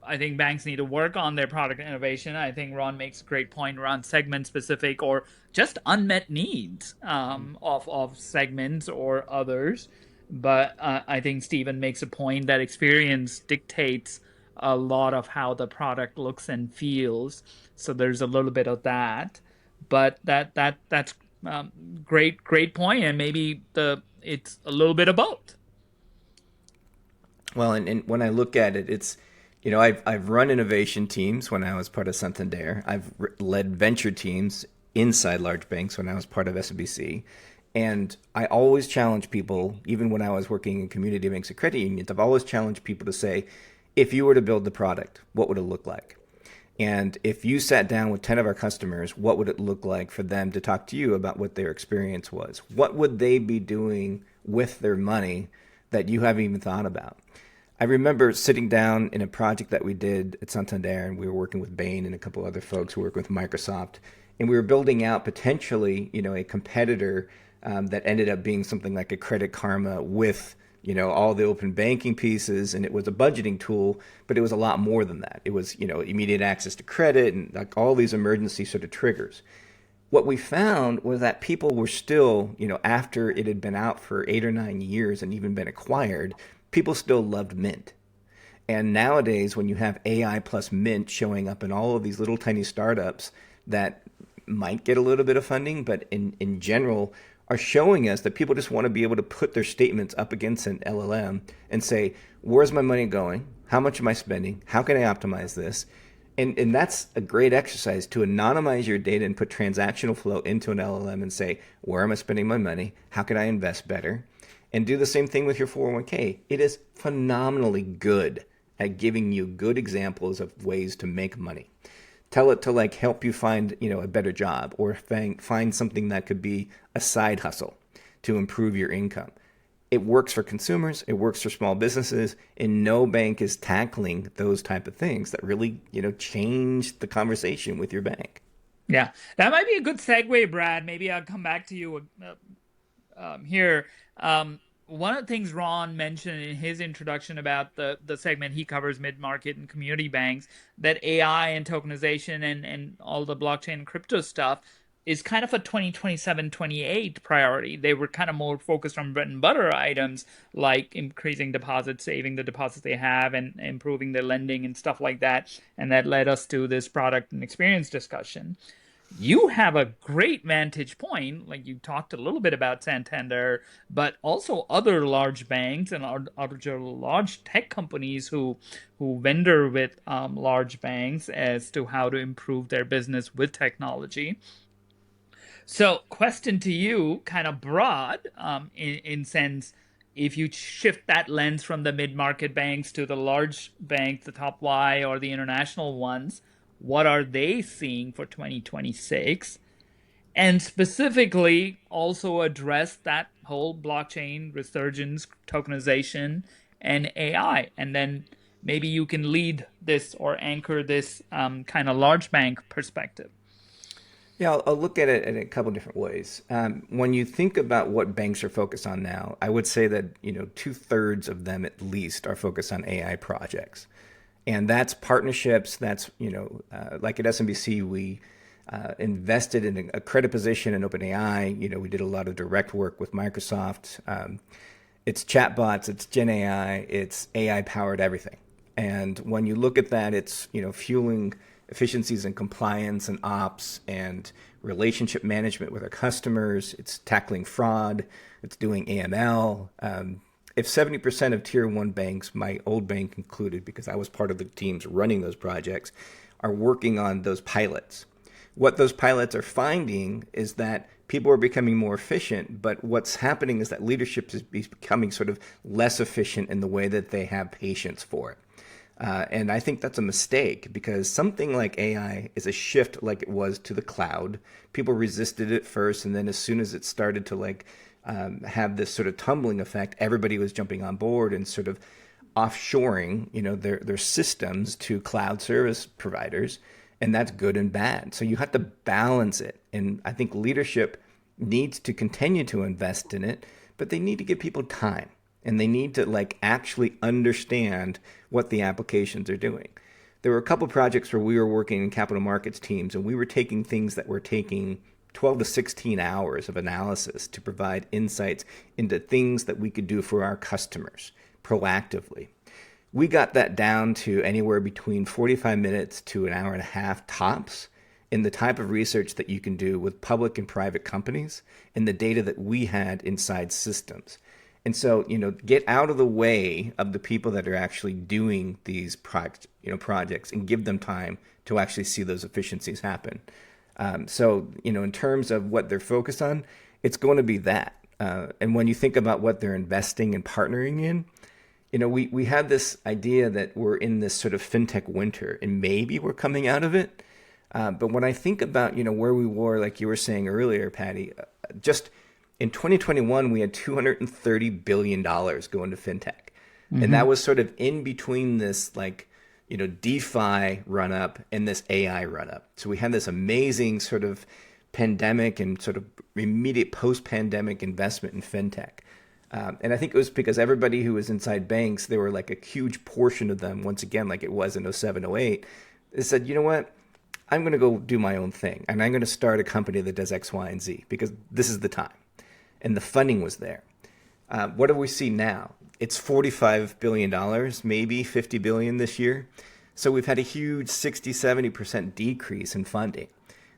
I think banks need to work on their product innovation. I think Ron makes a great point around segment specific or just unmet needs of segments or others. But I think Stephen makes a point that experience dictates a lot of how the product looks and feels. So there's a little bit of that. But that's great point, and maybe it's a little bit of both. Well, and when I look at it, it's, I've run innovation teams when I was part of Santander. I've led venture teams inside large banks when I was part of SBC. And I always challenge people, even when I was working in community banks and credit unions, I've always challenged people to say, if you were to build the product, what would it look like? And if you sat down with 10 of our customers, what would it look like for them to talk to you about what their experience was? What would they be doing with their money that you haven't even thought about? I remember sitting down in a project that we did at Santander, and we were working with Bain and a couple other folks who work with Microsoft, and we were building out potentially, a competitor that ended up being something like a Credit Karma with, all the open banking pieces, and it was a budgeting tool, but it was a lot more than that. It was, immediate access to credit and like all these emergency sort of triggers. What we found was that people were still, after it had been out for 8 or 9 years and even been acquired, people still loved Mint. And nowadays, when you have AI plus Mint showing up in all of these little tiny startups that might get a little bit of funding, but in general are showing us that people just want to be able to put their statements up against an LLM and say, where's my money going? How much am I spending? How can I optimize this? And that's a great exercise to anonymize your data and put transactional flow into an LLM and say, where am I spending my money? How can I invest better? And do the same thing with your 401k. It is phenomenally good at giving you good examples of ways to make money. Tell it to like help you find, a better job, or find something that could be a side hustle to improve your income. It works for consumers, it works for small businesses, and no bank is tackling those type of things that really, change the conversation with your bank. Yeah, that might be a good segue, Brad. Maybe I'll come back to you here. One of the things Ron mentioned in his introduction about the segment he covers, mid-market and community banks, that AI and tokenization and all the blockchain and crypto stuff is kind of a 2027-28 priority. They were kind of more focused on bread and butter items like increasing deposits, saving the deposits they have, and improving their lending and stuff like that. And that led us to this product and experience discussion. You have a great vantage point, like you talked a little bit about Santander, but also other large banks and other large tech companies who vendor with large banks as to how to improve their business with technology. So question to you, kind of broad in sense, if you shift that lens from the mid-market banks to the large banks, the top Y or the international ones, what are they seeing for 2026? And specifically also address that whole blockchain resurgence, tokenization, and AI. And then maybe you can lead this or anchor this kind of large bank perspective. Yeah, I'll look at it in a couple different ways. When you think about what banks are focused on now, I would say that 2/3 of them at least are focused on AI projects, and that's partnerships. That's like at SMBC, we invested in a credit position in OpenAI. We did a lot of direct work with Microsoft. It's chatbots, it's Gen AI, it's AI powered everything. And when you look at that, it's fueling efficiencies in compliance and ops and relationship management with our customers. It's tackling fraud. It's doing AML. If 70% of tier one banks, my old bank included, because I was part of the teams running those projects, are working on those pilots, what those pilots are finding is that people are becoming more efficient, but what's happening is that leadership is becoming sort of less efficient in the way that they have patience for it. And I think that's a mistake, because something like AI is a shift like it was to the cloud. People resisted it first, and then as soon as it started to have this sort of tumbling effect, everybody was jumping on board and sort of offshoring their systems to cloud service providers, and that's good and bad. So you have to balance it, and I think leadership needs to continue to invest in it, but they need to give people time. And they need to actually understand what the applications are doing. There were a couple projects where we were working in capital markets teams, and we were taking things that were taking 12 to 16 hours of analysis to provide insights into things that we could do for our customers proactively. We got that down to anywhere between 45 minutes to an hour and a half tops in the type of research that you can do with public and private companies and the data that we had inside systems. And so, get out of the way of the people that are actually doing these projects and give them time to actually see those efficiencies happen. So, in terms of what they're focused on, it's going to be that. And when you think about what they're investing and partnering in, we have this idea that we're in this sort of fintech winter, and maybe we're coming out of it. But when I think about, where we were, like you were saying earlier, Paddy, just in 2021, we had $230 billion going to fintech. Mm-hmm. And that was sort of in between this DeFi run up and this AI run up. So we had this amazing sort of pandemic and sort of immediate post-pandemic investment in fintech. And I think it was because everybody who was inside banks, there were a huge portion of them, once again, like it was in 07, 08, they said, you know what? I'm going to go do my own thing. And I'm going to start a company that does X, Y, and Z because this is the time. And the funding was there. What do we see now? It's $45 billion, maybe $50 billion this year. So we've had a huge 60-70% decrease in funding.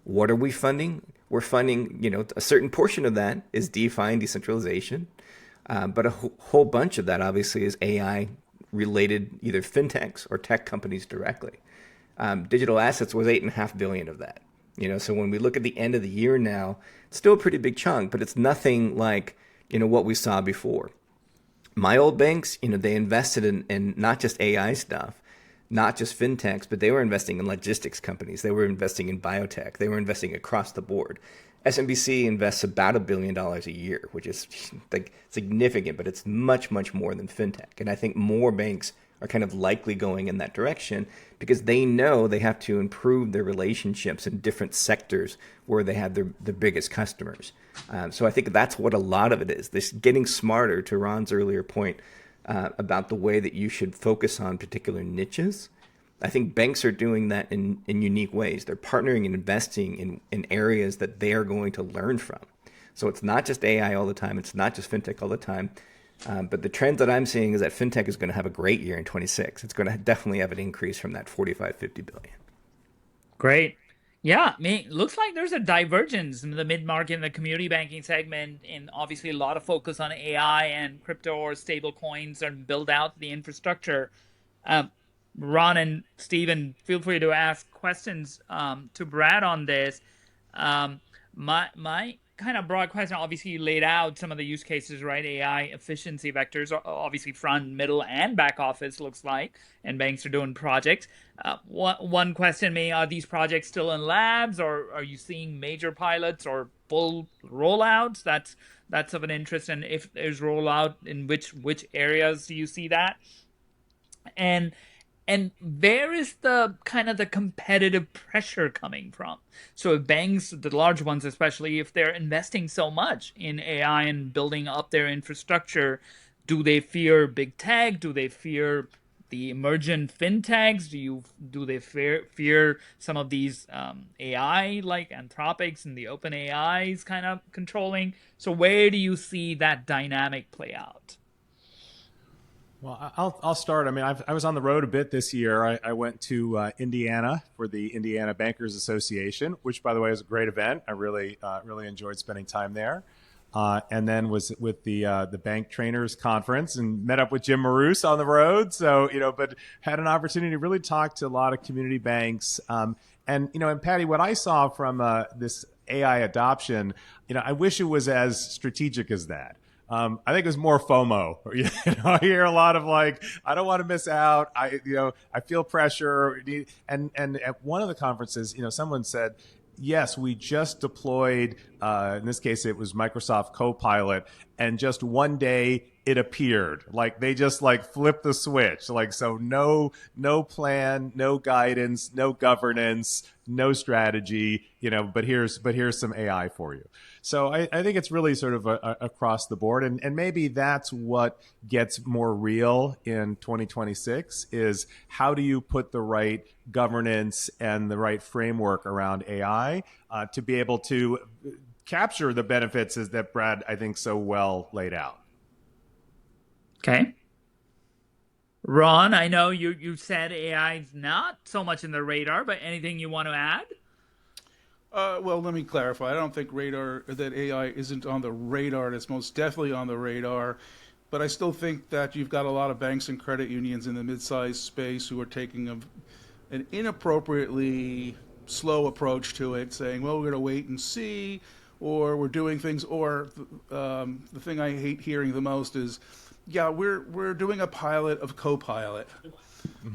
What are we funding? We're funding, a certain portion of that is DeFi and decentralization. But a whole bunch of that obviously is AI related, either fintechs or tech companies directly. Digital assets was $8.5 billion of that. So when we look at the end of the year now, it's still a pretty big chunk, but it's nothing like, what we saw before. My old banks, they invested in not just AI stuff, not just fintechs, but they were investing in logistics companies. They were investing in biotech. They were investing across the board. SMBC invests about $1 billion a year, which is like significant, but it's much, much more than fintech. And I think more banks are kind of likely going in that direction because they know they have to improve their relationships in different sectors where they have their biggest customers. So I think that's what a lot of it is. This getting smarter, to Ron's earlier point about the way that you should focus on particular niches. I think banks are doing that in unique ways. They're partnering and investing in areas that they are going to learn from. So it's not just AI all the time. It's not just fintech all the time. But the trend that I'm seeing is that fintech is going to have a great year in 26. It's going to definitely have an increase from that 45, 50 billion. Great. Yeah, I mean, looks like there's a divergence in the mid-market and the community banking segment, and obviously a lot of focus on AI and crypto or stable coins and build out the infrastructure. Ron and Steven, feel free to ask questions to Brad on this. My kind of broad question, obviously you laid out some of the use cases, right? AI efficiency vectors, obviously front, middle, and back office looks like, and banks are doing projects. One question are these projects still in labs, or are you seeing major pilots or full rollouts? That's of an interest, and if there's rollout, in which areas do you see that? And where is the kind of the competitive pressure coming from? So if banks, the large ones especially, if they're investing so much in AI and building up their infrastructure, do they fear big tech? Do they fear the emergent fintechs? Do they fear some of these AI like Anthropics and the open AIs kind of controlling? So where do you see that dynamic play out? Well, I'll start. I mean, I was on the road a bit this year. I went to Indiana for the Indiana Bankers Association, which, by the way, is a great event. I really enjoyed spending time there. And then was with the Bank Trainers Conference and met up with Jim Marous on the road. So, but had an opportunity to really talk to a lot of community banks. And Paddy, what I saw from this AI adoption, I wish it was as strategic as that. I think it was more FOMO. I hear a lot of like, I don't want to miss out. I feel pressure. And at one of the conferences, someone said, yes, we just deployed, in this case, it was Microsoft Copilot, and just one day it appeared. Like they just flipped the switch. So no plan, no guidance, no governance, no strategy, but here's some AI for you. So I think it's really sort of across the board. And maybe that's what gets more real in 2026 is how do you put the right governance and the right framework around AI to be able to capture the benefits as that Brad, I think, so well laid out. Okay. Ron, I know you said AI is not so much in the radar, but anything you want to add? Well, let me clarify. I don't think that AI isn't on the radar. It's most definitely on the radar. But I still think that you've got a lot of banks and credit unions in the mid-sized space who are taking an inappropriately slow approach to it, saying, well, we're going to wait and see, or we're doing things, or the thing I hate hearing the most is, yeah, we're doing a pilot of Copilot.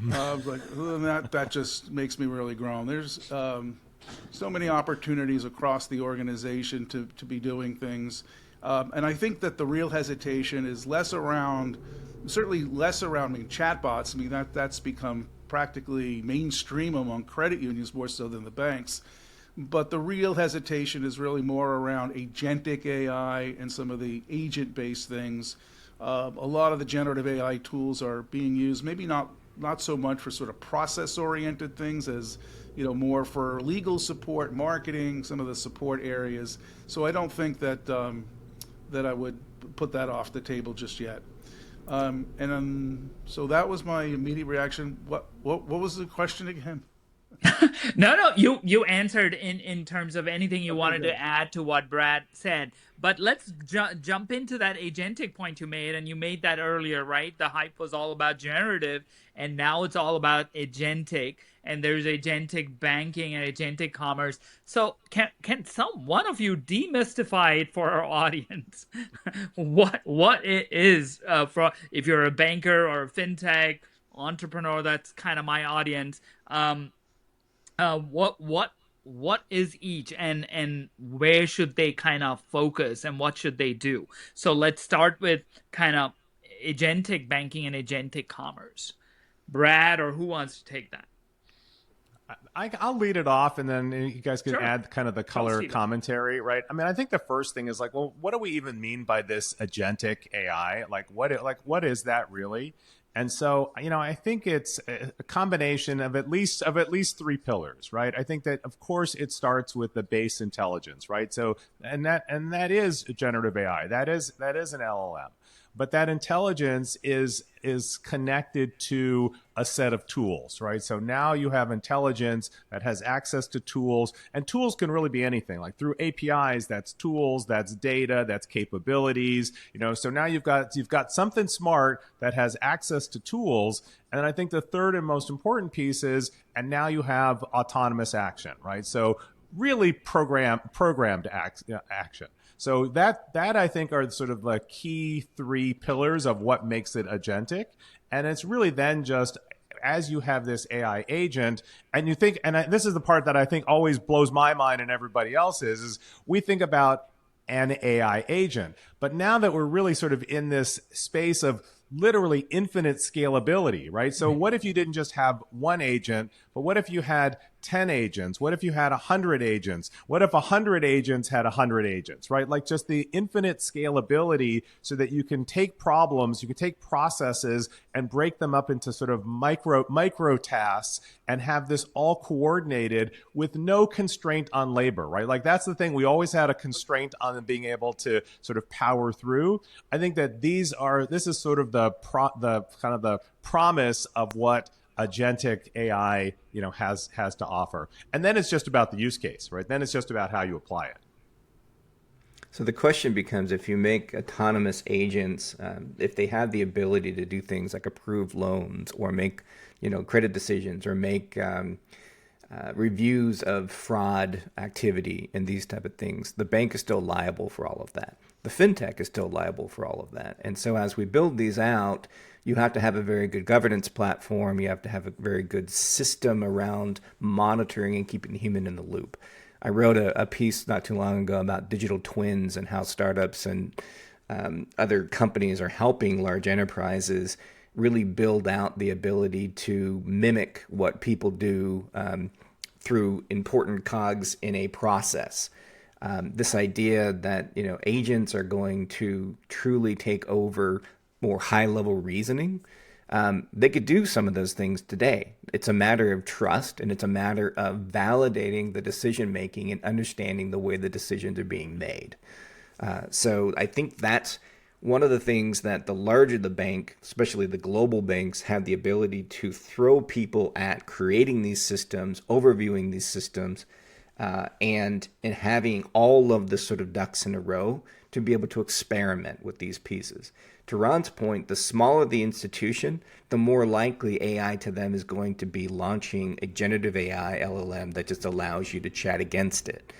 That just makes me really groan. There's so many opportunities across the organization to be doing things. And I think that the real hesitation is certainly less around chatbots. I mean, that's become practically mainstream among credit unions more so than the banks. But the real hesitation is really more around agentic AI and some of the agent-based things. A lot of the generative AI tools are being used, maybe not so much for sort of process-oriented things as more for legal support, marketing, some of the support areas. So I don't think that I would put that off the table just yet. So that was my immediate reaction. What was the question again? No, you answered in terms of anything you wanted good. to add to what Brad said. But let's jump into that agentic point you made, and you made that earlier, right? The hype was all about generative, and now it's all about agentic, and there's agentic banking and agentic commerce. So can one of you demystify it for our audience? what it is, for if you're a banker or a fintech entrepreneur, that's kind of my audience. What is each, and where should they kind of focus, and what should they do? So let's start with kind of agentic banking and agentic commerce. Brad, or who wants to take that? I'll lead it off, and then you guys can Sure. add kind of the color commentary, right? I mean, I think the first thing is like, well, what do we even mean by this agentic AI? Like, what is that really? And so, I think it's a combination of at least three pillars, right? I think that, of course, it starts with the base intelligence, right? So, and that is generative AI. That is an LLM. But that intelligence is connected to a set of tools, right? So now you have intelligence that has access to tools, and tools can really be anything. Like through APIs, that's tools, that's data, that's capabilities. So now you've got something smart that has access to tools. And I think the third and most important piece is, and now you have autonomous action, right? So really programmed action. So that I think are sort of the key three pillars of what makes it agentic. And it's really then just as you have this AI agent, and you think, this is the part that I think always blows my mind and everybody else's, is we think about an AI agent. But now that we're really sort of in this space of literally infinite scalability, right? So what if you didn't just have one agent, but what if you had 10 agents? What if you had 100 agents? What if 100 agents had 100 agents, right? Like just the infinite scalability so that you can take problems, you can take processes and break them up into sort of micro tasks and have this all coordinated with no constraint on labor, right? Like that's the thing. We always had a constraint on being able to sort of power through. I think that this is sort of the kind of the promise of what agentic AI, has to offer. And then it's just about the use case, right? Then it's just about how you apply it. So the question becomes, if you make autonomous agents, if they have the ability to do things like approve loans or make, credit decisions or make reviews of fraud activity and these type of things, the bank is still liable for all of that. The fintech is still liable for all of that. And so as we build these out, you have to have a very good governance platform. You have to have a very good system around monitoring and keeping the human in the loop. I wrote a piece not too long ago about digital twins and how startups and other companies are helping large enterprises really build out the ability to mimic what people do through important cogs in a process. This idea that agents are going to truly take over more high-level reasoning, they could do some of those things today. It's a matter of trust, and it's a matter of validating the decision-making and understanding the way the decisions are being made. So I think that's one of the things that the larger the bank, especially the global banks, have the ability to throw people at creating these systems, overviewing these systems, and having all of the sort of ducks in a row to be able to experiment with these pieces. To Ron's point, the smaller the institution, the more likely AI to them is going to be launching a generative AI LLM that just allows you to chat against it,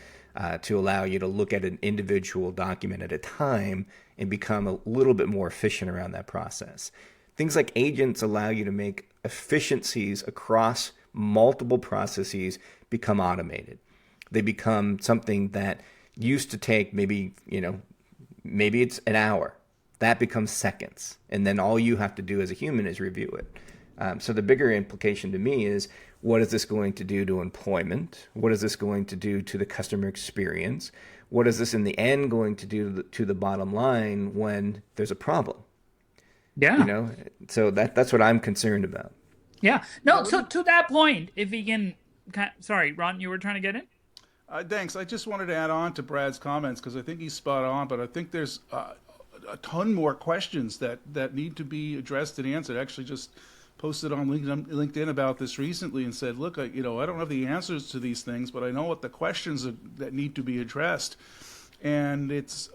to allow you to look at an individual document at a time and become a little bit more efficient around that process. Things like agents allow you to make efficiencies across multiple processes become automated. They become something that used to take maybe it's an hour. That becomes seconds. And then all you have to do as a human is review it. So the bigger implication to me is, what is this going to do to employment? What is this going to do to the customer experience? What is this in the end going to do to the bottom line when there's a problem? Yeah. So that's what I'm concerned about. Yeah. No, so to that point, if we can, sorry, Ron, you were trying to get in? Thanks. I just wanted to add on to Brad's comments because I think he's spot on, but I think there's a ton more questions that need to be addressed and answered. Actually, just posted on LinkedIn about this recently and said, look, I don't have the answers to these things, but I know what the questions that need to be addressed. And it's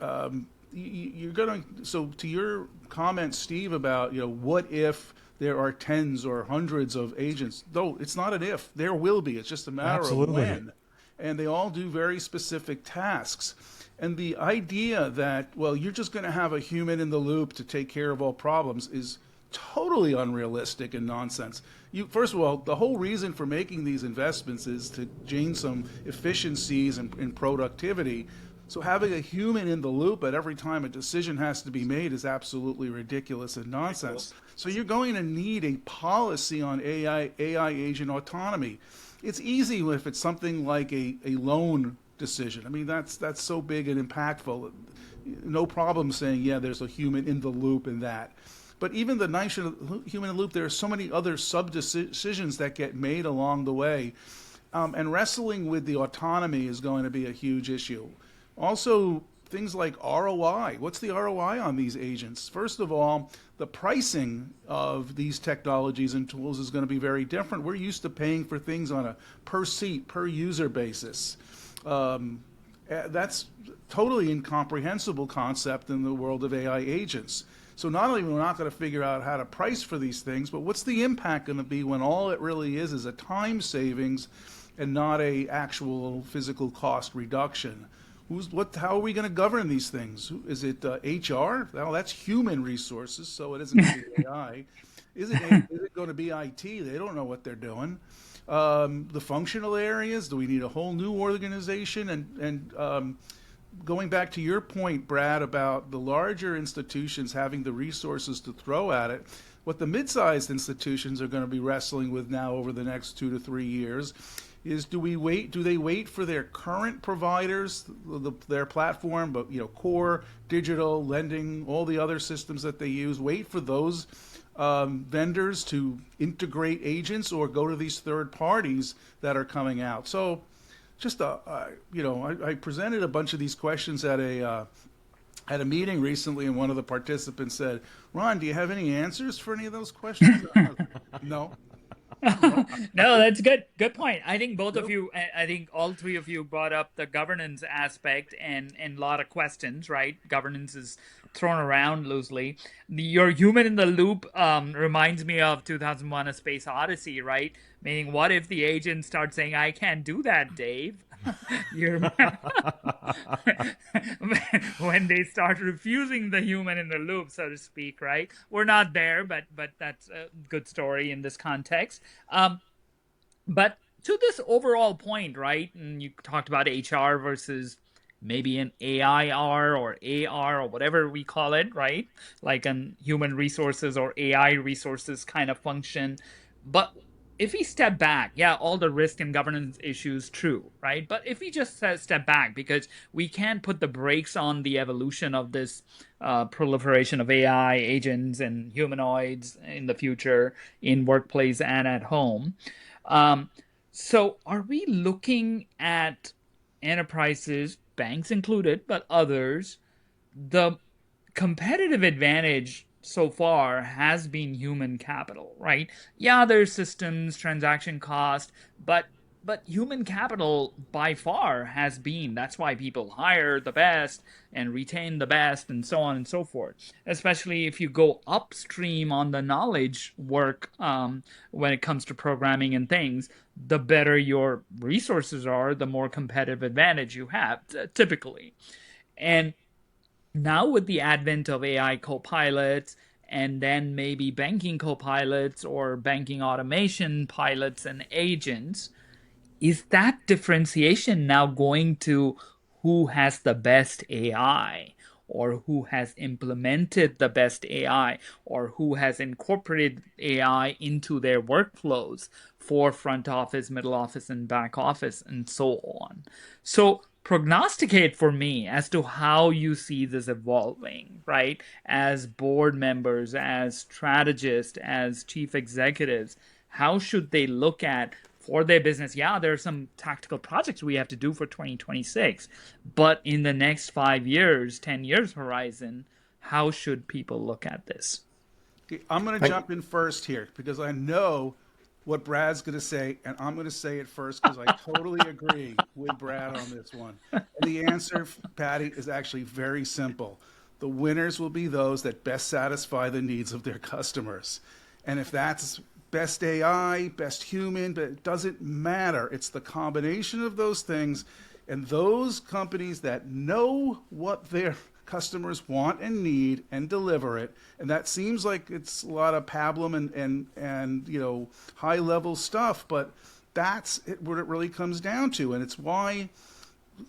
you're going to, so to your comment, Steve, about what if there are tens or hundreds of agents? No, it's not an if. There will be. It's just a matter of when. And they all do very specific tasks. And the idea that, well, you're just going to have a human in the loop to take care of all problems is totally unrealistic and nonsense. First of all, the whole reason for making these investments is to gain some efficiencies and productivity. So having a human in the loop at every time a decision has to be made is absolutely ridiculous and nonsense. So you're going to need a policy on AI agent autonomy. It's easy if it's something like a loan decision. I mean, that's so big and impactful. No problem saying, yeah, there's a human in the loop in that. But even the nice human in the loop, there are so many other sub-decisions that get made along the way. And wrestling with the autonomy is going to be a huge issue. Also, things like ROI. What's the ROI on these agents? First of all, the pricing of these technologies and tools is going to be very different. We're used to paying for things on a per seat, per user basis. That's totally incomprehensible concept in the world of AI agents. So not only are we not going to figure out how to price for these things, but what's the impact going to be when all it really is a time savings and not a actual physical cost reduction? How are we going to govern these things? Is it HR? Well, that's human resources, so it isn't going to be AI. Is it going to be IT? They don't know what they're doing. The functional areas, do we need a whole new organization? And going back to your point, Brad, about the larger institutions having the resources to throw at it, what the mid-sized institutions are going to be wrestling with now over the next 2 to 3 years is do they wait for their current providers, their platform, but core, digital, lending, all the other systems that they use, wait for those vendors to integrate agents or go to these third parties that are coming out? So just I presented a bunch of these questions at a meeting recently, and one of the participants said, Ron, do you have any answers for any of those questions? No. No, that's good. Good point. I think both of you, I think all three of you brought up the governance aspect and a lot of questions, right? Governance is thrown around loosely. Your human in the loop reminds me of 2001: A Space Odyssey, right? Meaning, what if the agent starts saying, I can't do that, Dave? When they start refusing the human in the loop, so to speak, right? We're not there, but that's a good story in this context. But to this overall point, right? And you talked about HR versus maybe an AIR or AR or whatever we call it, right? Like an human resources or AI resources kind of function. But if we step back, yeah, all the risk and governance issues, true, right? But if we just step back, because we can't put the brakes on the evolution of this proliferation of AI agents and humanoids in the future in workplace and at home. So are we looking at enterprises, banks included, but others, the competitive advantage so far has been human capital, right? Yeah, there's systems, transaction cost, but human capital by far has been. That's why people hire the best and retain the best and so on and so forth. Especially if you go upstream on the knowledge work when it comes to programming and things, the better your resources are, the more competitive advantage you have, typically. And now with the advent of AI copilots and then maybe banking copilots or banking automation pilots and agents, is that differentiation now going to who has the best AI or who has implemented the best AI or who has incorporated AI into their workflows for front office, middle office, and back office, and so on? So prognosticate for me as to how you see this evolving, right? As board members, as strategists, as chief executives, how should they look at for their business? Yeah, there are some tactical projects we have to do for 2026, but in the next 5 years, 10 years horizon, how should people look at this? Okay, I'm going to jump in first here because I know what Brad's going to say, and I'm going to say it first because I totally agree with Brad on this one. And the answer, Paddy, is actually very simple. The winners will be those that best satisfy the needs of their customers. And if that's best AI, best human, but it doesn't matter. It's the combination of those things, and those companies that know what their customers want and need and deliver it. And that seems like it's a lot of pablum and you know, high level stuff, but that's what it really comes down to. And it's why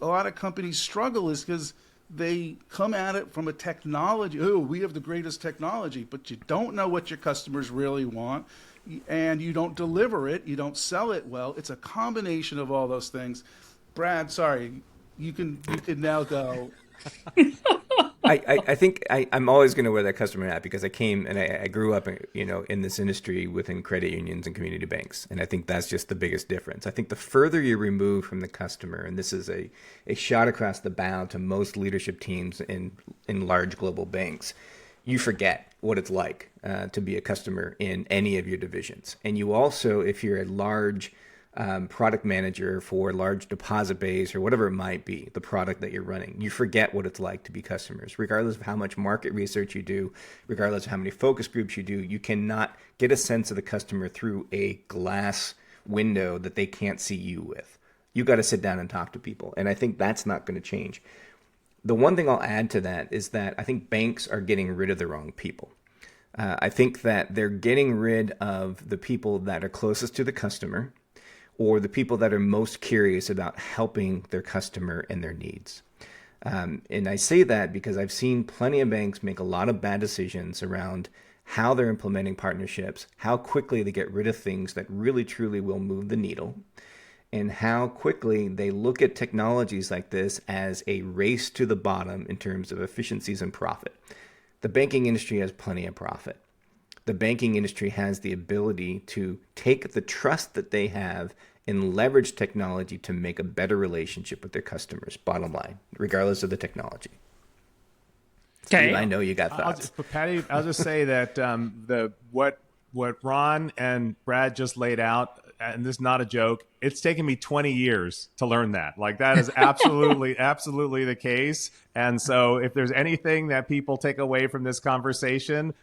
a lot of companies struggle, is because they come at it from a technology. Oh, we have the greatest technology, but you don't know what your customers really want, and you don't deliver it, you don't sell it well. It's a combination of all those things. Brad, sorry, you can now go. I think I'm always going to wear that customer hat because I came and I grew up, you know, in this industry within credit unions and community banks, and I think that's just the biggest difference. I think the further you remove from the customer, and this is a shot across the bow to most leadership teams in large global banks, you forget what it's like to be a customer in any of your divisions. And you also, if you're a large product manager for a large deposit base or whatever it might be, the product that you're running, you forget what it's like to be customers. Regardless of how much market research you do, regardless of how many focus groups you do, you cannot get a sense of the customer through a glass window that they can't see you with. You got to sit down and talk to people. And I think that's not going to change. The one thing I'll add to that is that I think banks are getting rid of the wrong people. I think that they're getting rid of the people that are closest to the customer, or the people that are most curious about helping their customer and their needs. And I say that because I've seen plenty of banks make a lot of bad decisions around how they're implementing partnerships, how quickly they get rid of things that really truly will move the needle, and how quickly they look at technologies like this as a race to the bottom in terms of efficiencies and profit. The banking industry has plenty of profit. The banking industry has the ability to take the trust that they have and leverage technology to make a better relationship with their customers, bottom line, regardless of the technology. Okay. Steve, I know you got thoughts. Patty, I'll just say that what Ron and Brad just laid out, and this is not a joke, it's taken me 20 years to learn that. Like, that is absolutely, absolutely the case. And so if there's anything that people take away from this conversation,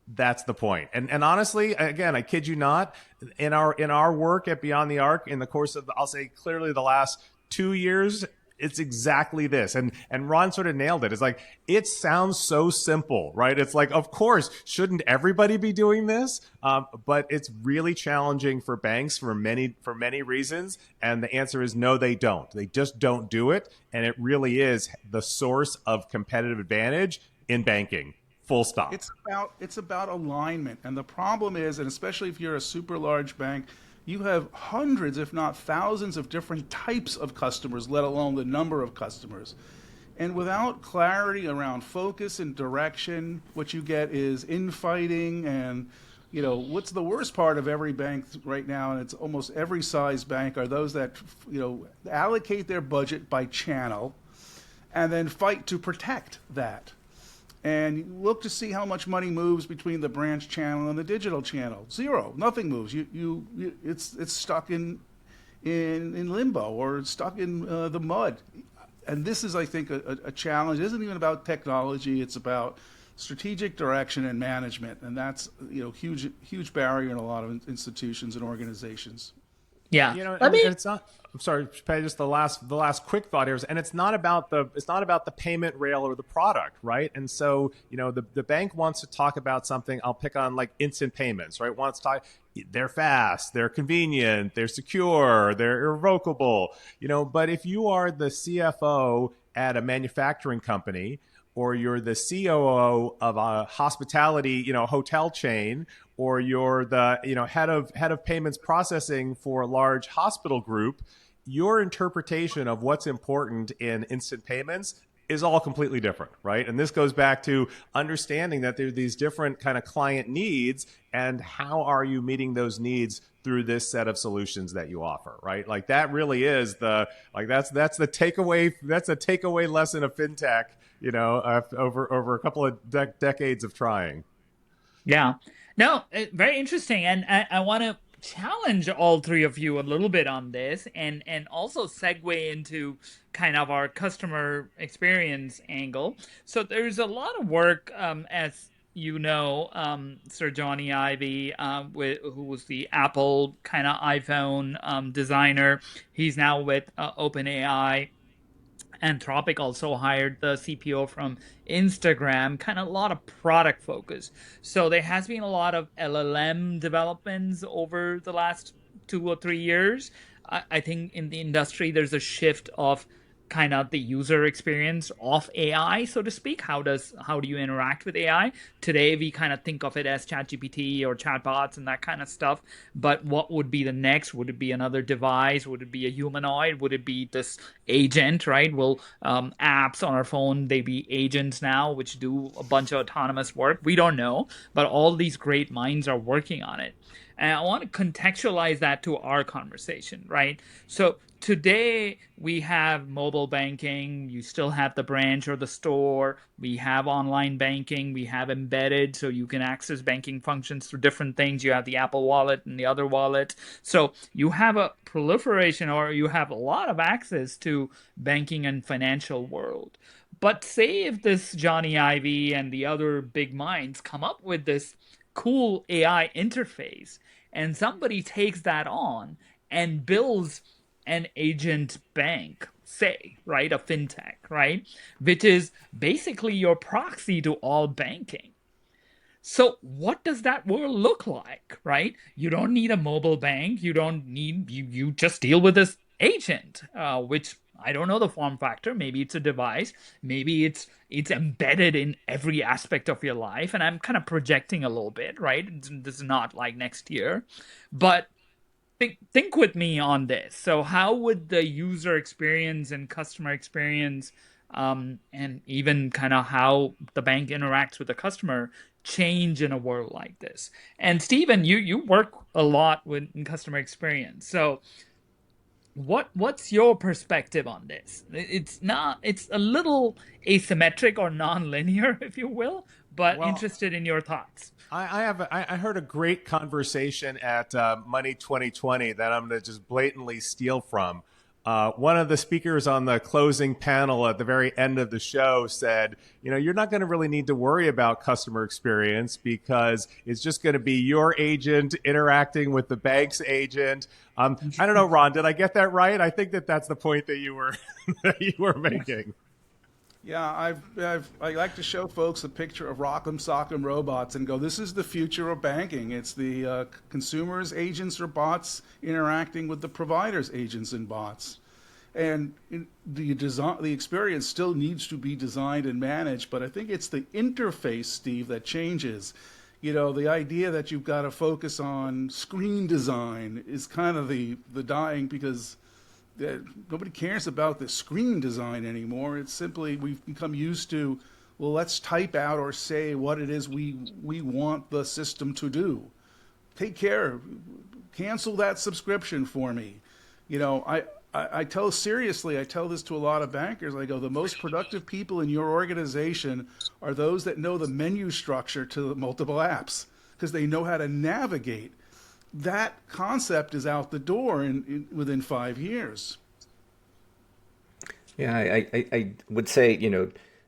that's the point. And honestly, again, I kid you not, in our work at Beyond the Arc, in the course of, I'll say clearly the last 2 years, it's exactly this. And Ron sort of nailed it. It's like, it sounds so simple, right? It's like, of course, shouldn't everybody be doing this? But it's really challenging for banks for many reasons. And the answer is no, they don't. They just don't do it. And it really is the source of competitive advantage in banking. Full stop. It's about alignment. And the problem is, and especially if you're a super large bank, you have hundreds, if not thousands, of different types of customers, let alone the number of customers. And without clarity around focus and direction, what you get is infighting. And, you know, what's the worst part of every bank right now, and it's almost every size bank, are those that, you know, allocate their budget by channel and then fight to protect that. And you look to see how much money moves between the branch channel and the digital channel. Zero. Nothing moves. It's stuck in limbo, or it's stuck in the mud. And this is, I think, a challenge. It isn't even about technology. It's about strategic direction and management, and that's, you know, huge barrier in a lot of institutions and organizations. Yeah. You know, it's not. I'm sorry, Patty, just the last quick thought here is, and it's not about the payment rail or the product, right? And so, you know, the bank wants to talk about something. I'll pick on like instant payments, right? Wants to talk. They're fast, they're convenient, they're secure, they're irrevocable, you know. But if you are the CFO at a manufacturing company, or you're the COO of a hospitality, you know, hotel chain, or you're the, you know, head of payments processing for a large hospital group, your interpretation of what's important in instant payments is all completely different, right? And this goes back to understanding that there are these different kind of client needs, and how are you meeting those needs through this set of solutions that you offer, right? Like, that really is that's the takeaway. That's a takeaway lesson of fintech, you know, over a couple of decades of trying. Yeah. No, very interesting. And I want to challenge all three of you a little bit on this and also segue into kind of our customer experience angle. So there's a lot of work, as you know, Sir Johnny Ive, who was the Apple kind of iPhone designer. He's now with OpenAI. Anthropic also hired the CPO from Instagram, kind of a lot of product focus. So there has been a lot of LLM developments over the last 2 or 3 years. I think in the industry, there's a shift of kind of the user experience of AI, so to speak. How do you interact with AI? Today we kind of think of it as ChatGPT or chatbots and that kind of stuff. But what would be the next? Would it be another device? Would it be a humanoid? Would it be this agent? Right? Will apps on our phone they be agents now, which do a bunch of autonomous work? We don't know, but all these great minds are working on it. And I want to contextualize that to our conversation, right? So today we have mobile banking. You still have the branch or the store. We have online banking. We have embedded, so you can access banking functions through different things. You have the Apple Wallet and the other wallet. So you have a proliferation, or you have a lot of access to banking and financial world. But say if this Johnny Ive and the other big minds come up with this cool AI interface, and somebody takes that on and builds an agent bank, say, right, a fintech, right, which is basically your proxy to all banking. So what does that world look like, right? You don't need a mobile bank. You don't need, you just deal with this agent, which I don't know the form factor. Maybe it's a device. Maybe it's embedded in every aspect of your life. And I'm kind of projecting a little bit, right? This is not like next year. But think with me on this. So how would the user experience and customer experience and even kind of how the bank interacts with the customer change in a world like this? And Stephen, you work a lot with in customer experience. So what's your perspective on this? It's a little asymmetric or non-linear, if you will, but Well, interested in your thoughts. I heard a great conversation at Money 2020 that I'm going to just blatantly steal from. One of the speakers on the closing panel at the very end of the show said, you're not going to really need to worry about customer experience because it's just going to be your agent interacting with the bank's agent. I don't know, Ron, did I get that right? I think that's the point that you were that you were making. Yeah, I like to show folks a picture of Rock'em Sock'em robots and go, this is the future of banking. It's the consumers, agents, or bots interacting with the providers, agents, and bots. And the experience still needs to be designed and managed, but I think it's the interface, Steve, that changes. The idea that you've got to focus on screen design is kind of the dying, because nobody cares about the screen design anymore. It's simply we've become used to, well, let's type out or say what it is we want the system to do. Take care, cancel that subscription for me. I tell this to a lot of bankers. I go, the most productive people in your organization are those that know the menu structure to the multiple apps, because they know how to navigate. That concept is out the door within 5 years. Yeah, I would say,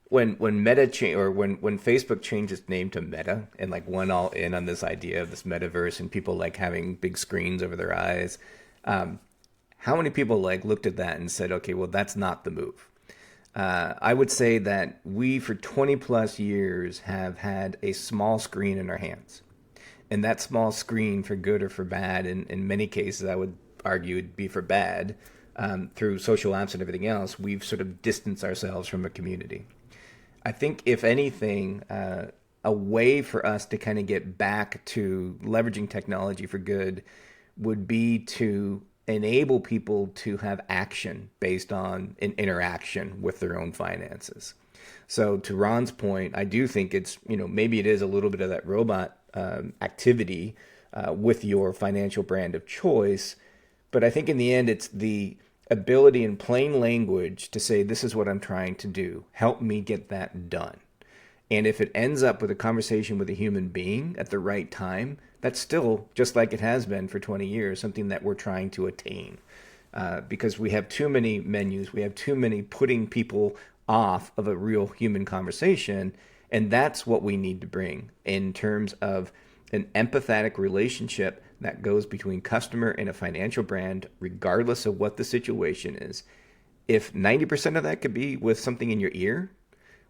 when Meta or when Facebook changed its name to Meta and like went all in on this idea of this metaverse and people like having big screens over their eyes, how many people like looked at that and said, okay, well, that's not the move. I would say that we for 20 plus years have had a small screen in our hands. And that small screen, for good or for bad, in many cases, I would argue it'd be for bad, through social apps and everything else, we've sort of distanced ourselves from a community. I think, if anything, a way for us to kind of get back to leveraging technology for good would be to enable people to have action based on an interaction with their own finances. So to Ron's point, I do think it's, maybe it is a little bit of that robot activity with your financial brand of choice. But I think in the end, it's the ability in plain language to say, this is what I'm trying to do. Help me get that done. And if it ends up with a conversation with a human being at the right time, that's still, just like it has been for 20 years, something that we're trying to attain. Because we have too many menus, we have too many putting people off of a real human conversation. And that's what we need to bring in terms of an empathetic relationship that goes between customer and a financial brand, regardless of what the situation is. If 90% of that could be with something in your ear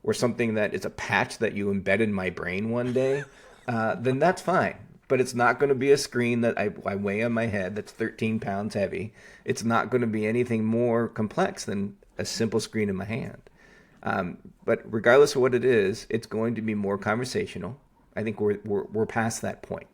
or something that is a patch that you embed in my brain one day, then that's fine. But it's not going to be a screen that I weigh on my head that's 13 pounds heavy. It's not going to be anything more complex than a simple screen in my hand. But regardless of what it is, it's going to be more conversational. I think we're past that point.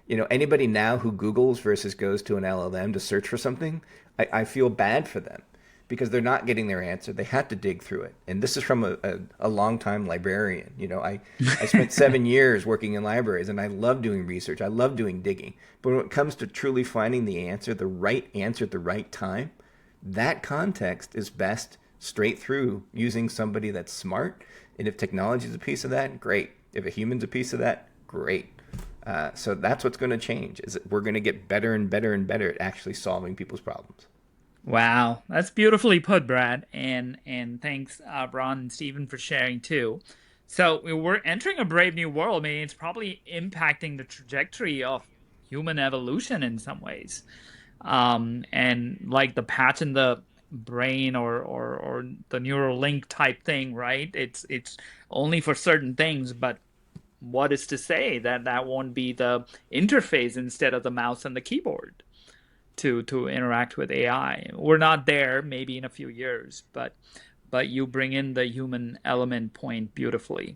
You know, anybody now who Googles versus goes to an LLM to search for something, I feel bad for them because they're not getting their answer. They had to dig through it. And this is from a longtime librarian. You know, I spent 7 years working in libraries, and I love doing research. I love doing digging. But when it comes to truly finding the right answer at the right time, that context is best straight through using somebody that's smart. And if technology is a piece of that, great. If a human's a piece of that, great. So that's what's going to change, is that we're going to get better and better and better at actually solving people's problems. Wow, that's beautifully put, Brad. And thanks, Ron and Stephen, for sharing too. So we're entering a brave new world. I mean, it's probably impacting the trajectory of human evolution in some ways. And like the patch in the brain or the neural link type thing, right? It's only for certain things, but what is to say that that won't be the interface instead of the mouse and the keyboard to interact with AI? We're not there, maybe in a few years, but you bring in the human element point beautifully.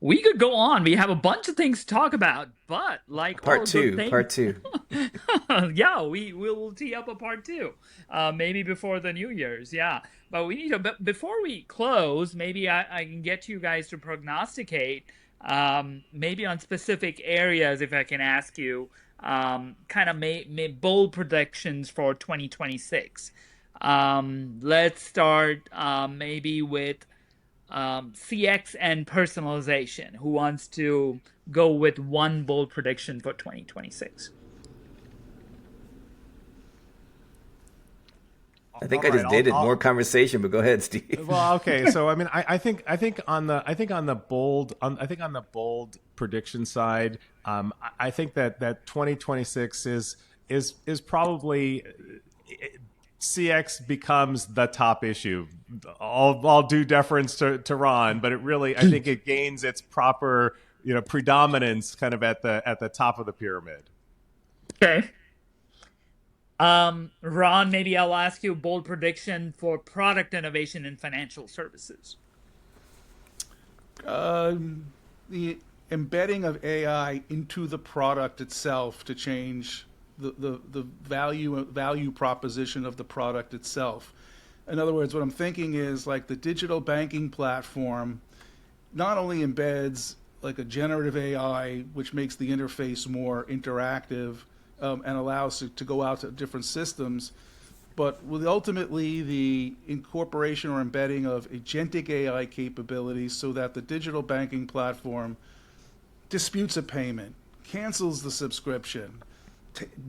We could go on. We have a bunch of things to talk about, but like part two, yeah, we will tee up a part two, maybe before the New Year's. Yeah, but we need to. But before we close, maybe I can get you guys to prognosticate, maybe on specific areas, if I can ask you, kind of make bold predictions for 2026. Let's start maybe with CX and personalization. Who wants to go with one bold prediction for 2026? I think I just dated more conversation, but go ahead, Steve. Well, okay. So I mean, I think on the bold prediction side, I think that 2026 is probably CX becomes the top issue. I'll do deference to Ron, but it really, I think it gains its proper, predominance kind of at the top of the pyramid. Okay. Ron, maybe I'll ask you a bold prediction for product innovation in financial services. The embedding of AI into the product itself to change the value proposition of the product itself. In other words, what I'm thinking is like the digital banking platform not only embeds like a generative AI, which makes the interface more interactive and allows it to go out to different systems, but with ultimately the incorporation or embedding of agentic AI capabilities so that the digital banking platform disputes a payment, cancels the subscription,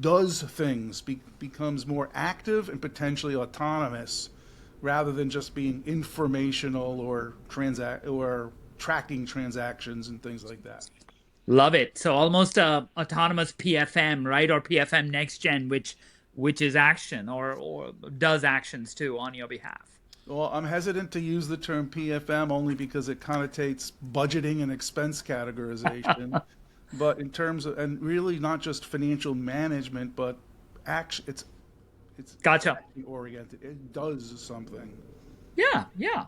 does things, becomes more active and potentially autonomous, rather than just being informational or tracking transactions and things like that. Love it. So almost a autonomous PFM, right? Or PFM next gen, which is action or does actions too on your behalf. Well, I'm hesitant to use the term PFM only because it connotates budgeting and expense categorization. But in terms of, and really not just financial management, but action, it's gotcha. Oriented. It does something. Yeah, yeah.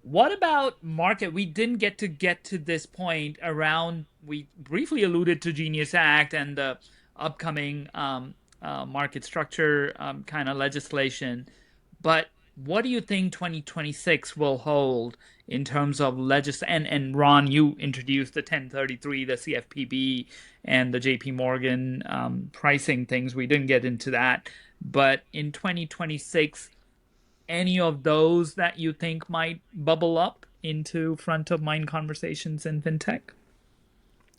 What about market? We didn't get to this point around, we briefly alluded to Genius Act and the upcoming market structure kind of legislation. But what do you think 2026 will hold in terms of and Ron, you introduced the 1033, the CFPB, and the JP Morgan pricing things. We didn't get into that. But in 2026, any of those that you think might bubble up into front of mind conversations in fintech?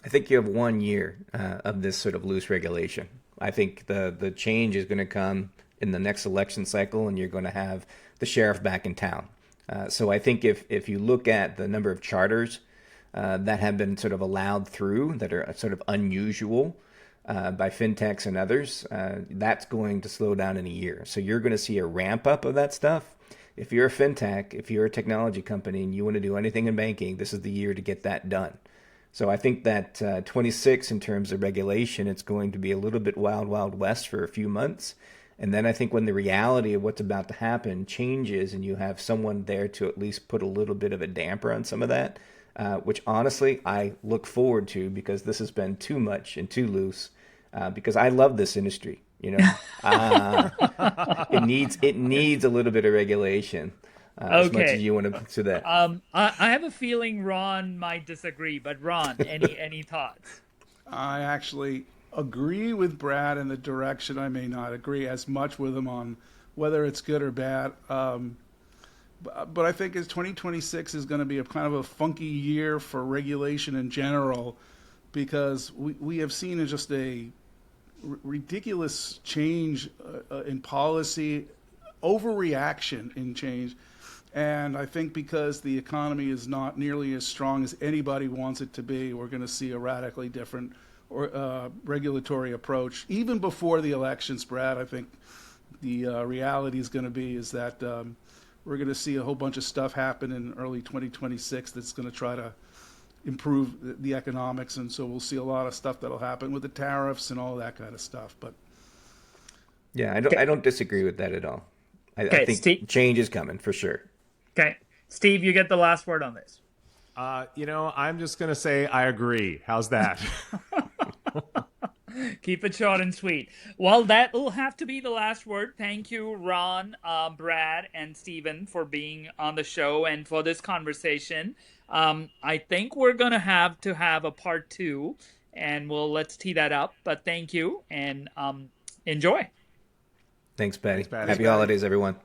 I think you have 1 year of this sort of loose regulation. I think the change is going to come in the next election cycle, and you're going to have the sheriff back in town. So I think if you look at the number of charters that have been sort of allowed through that are sort of unusual by fintechs and others, that's going to slow down in a year. So you're going to see a ramp up of that stuff. If you're a fintech, if you're a technology company and you want to do anything in banking, this is the year to get that done. So I think that 26 in terms of regulation, it's going to be a little bit wild, wild west for a few months. And then I think when the reality of what's about to happen changes and you have someone there to at least put a little bit of a damper on some of that, which honestly I look forward to, because this has been too much and too loose, because I love this industry. You know, it needs a little bit of regulation. As much as you want to do that. I have a feeling Ron might disagree, but Ron, any thoughts? I actually agree with Brad in the direction. I may not agree as much with him on whether it's good or bad. But I think as 2026 is going to be a kind of a funky year for regulation in general, because we have seen just a ridiculous change in policy, overreaction in change. And I think because the economy is not nearly as strong as anybody wants it to be, we're going to see a radically different regulatory approach. Even before the elections, Brad, I think the reality is going to be is that we're going to see a whole bunch of stuff happen in early 2026 that's going to try to improve the economics. And so we'll see a lot of stuff that'll happen with the tariffs and all that kind of stuff. But yeah, I don't disagree with that at all. I think Steve, change is coming for sure. Okay. Steve, you get the last word on this. I'm just going to say I agree. How's that? Keep it short and sweet. Well, that will have to be the last word. Thank you, Ron, Brad, and Steven for being on the show and for this conversation. I think we're going to have a part 2, and let's tee that up. But thank you, and enjoy. Thanks, Paddy. Thanks, Paddy. Happy holidays, everyone.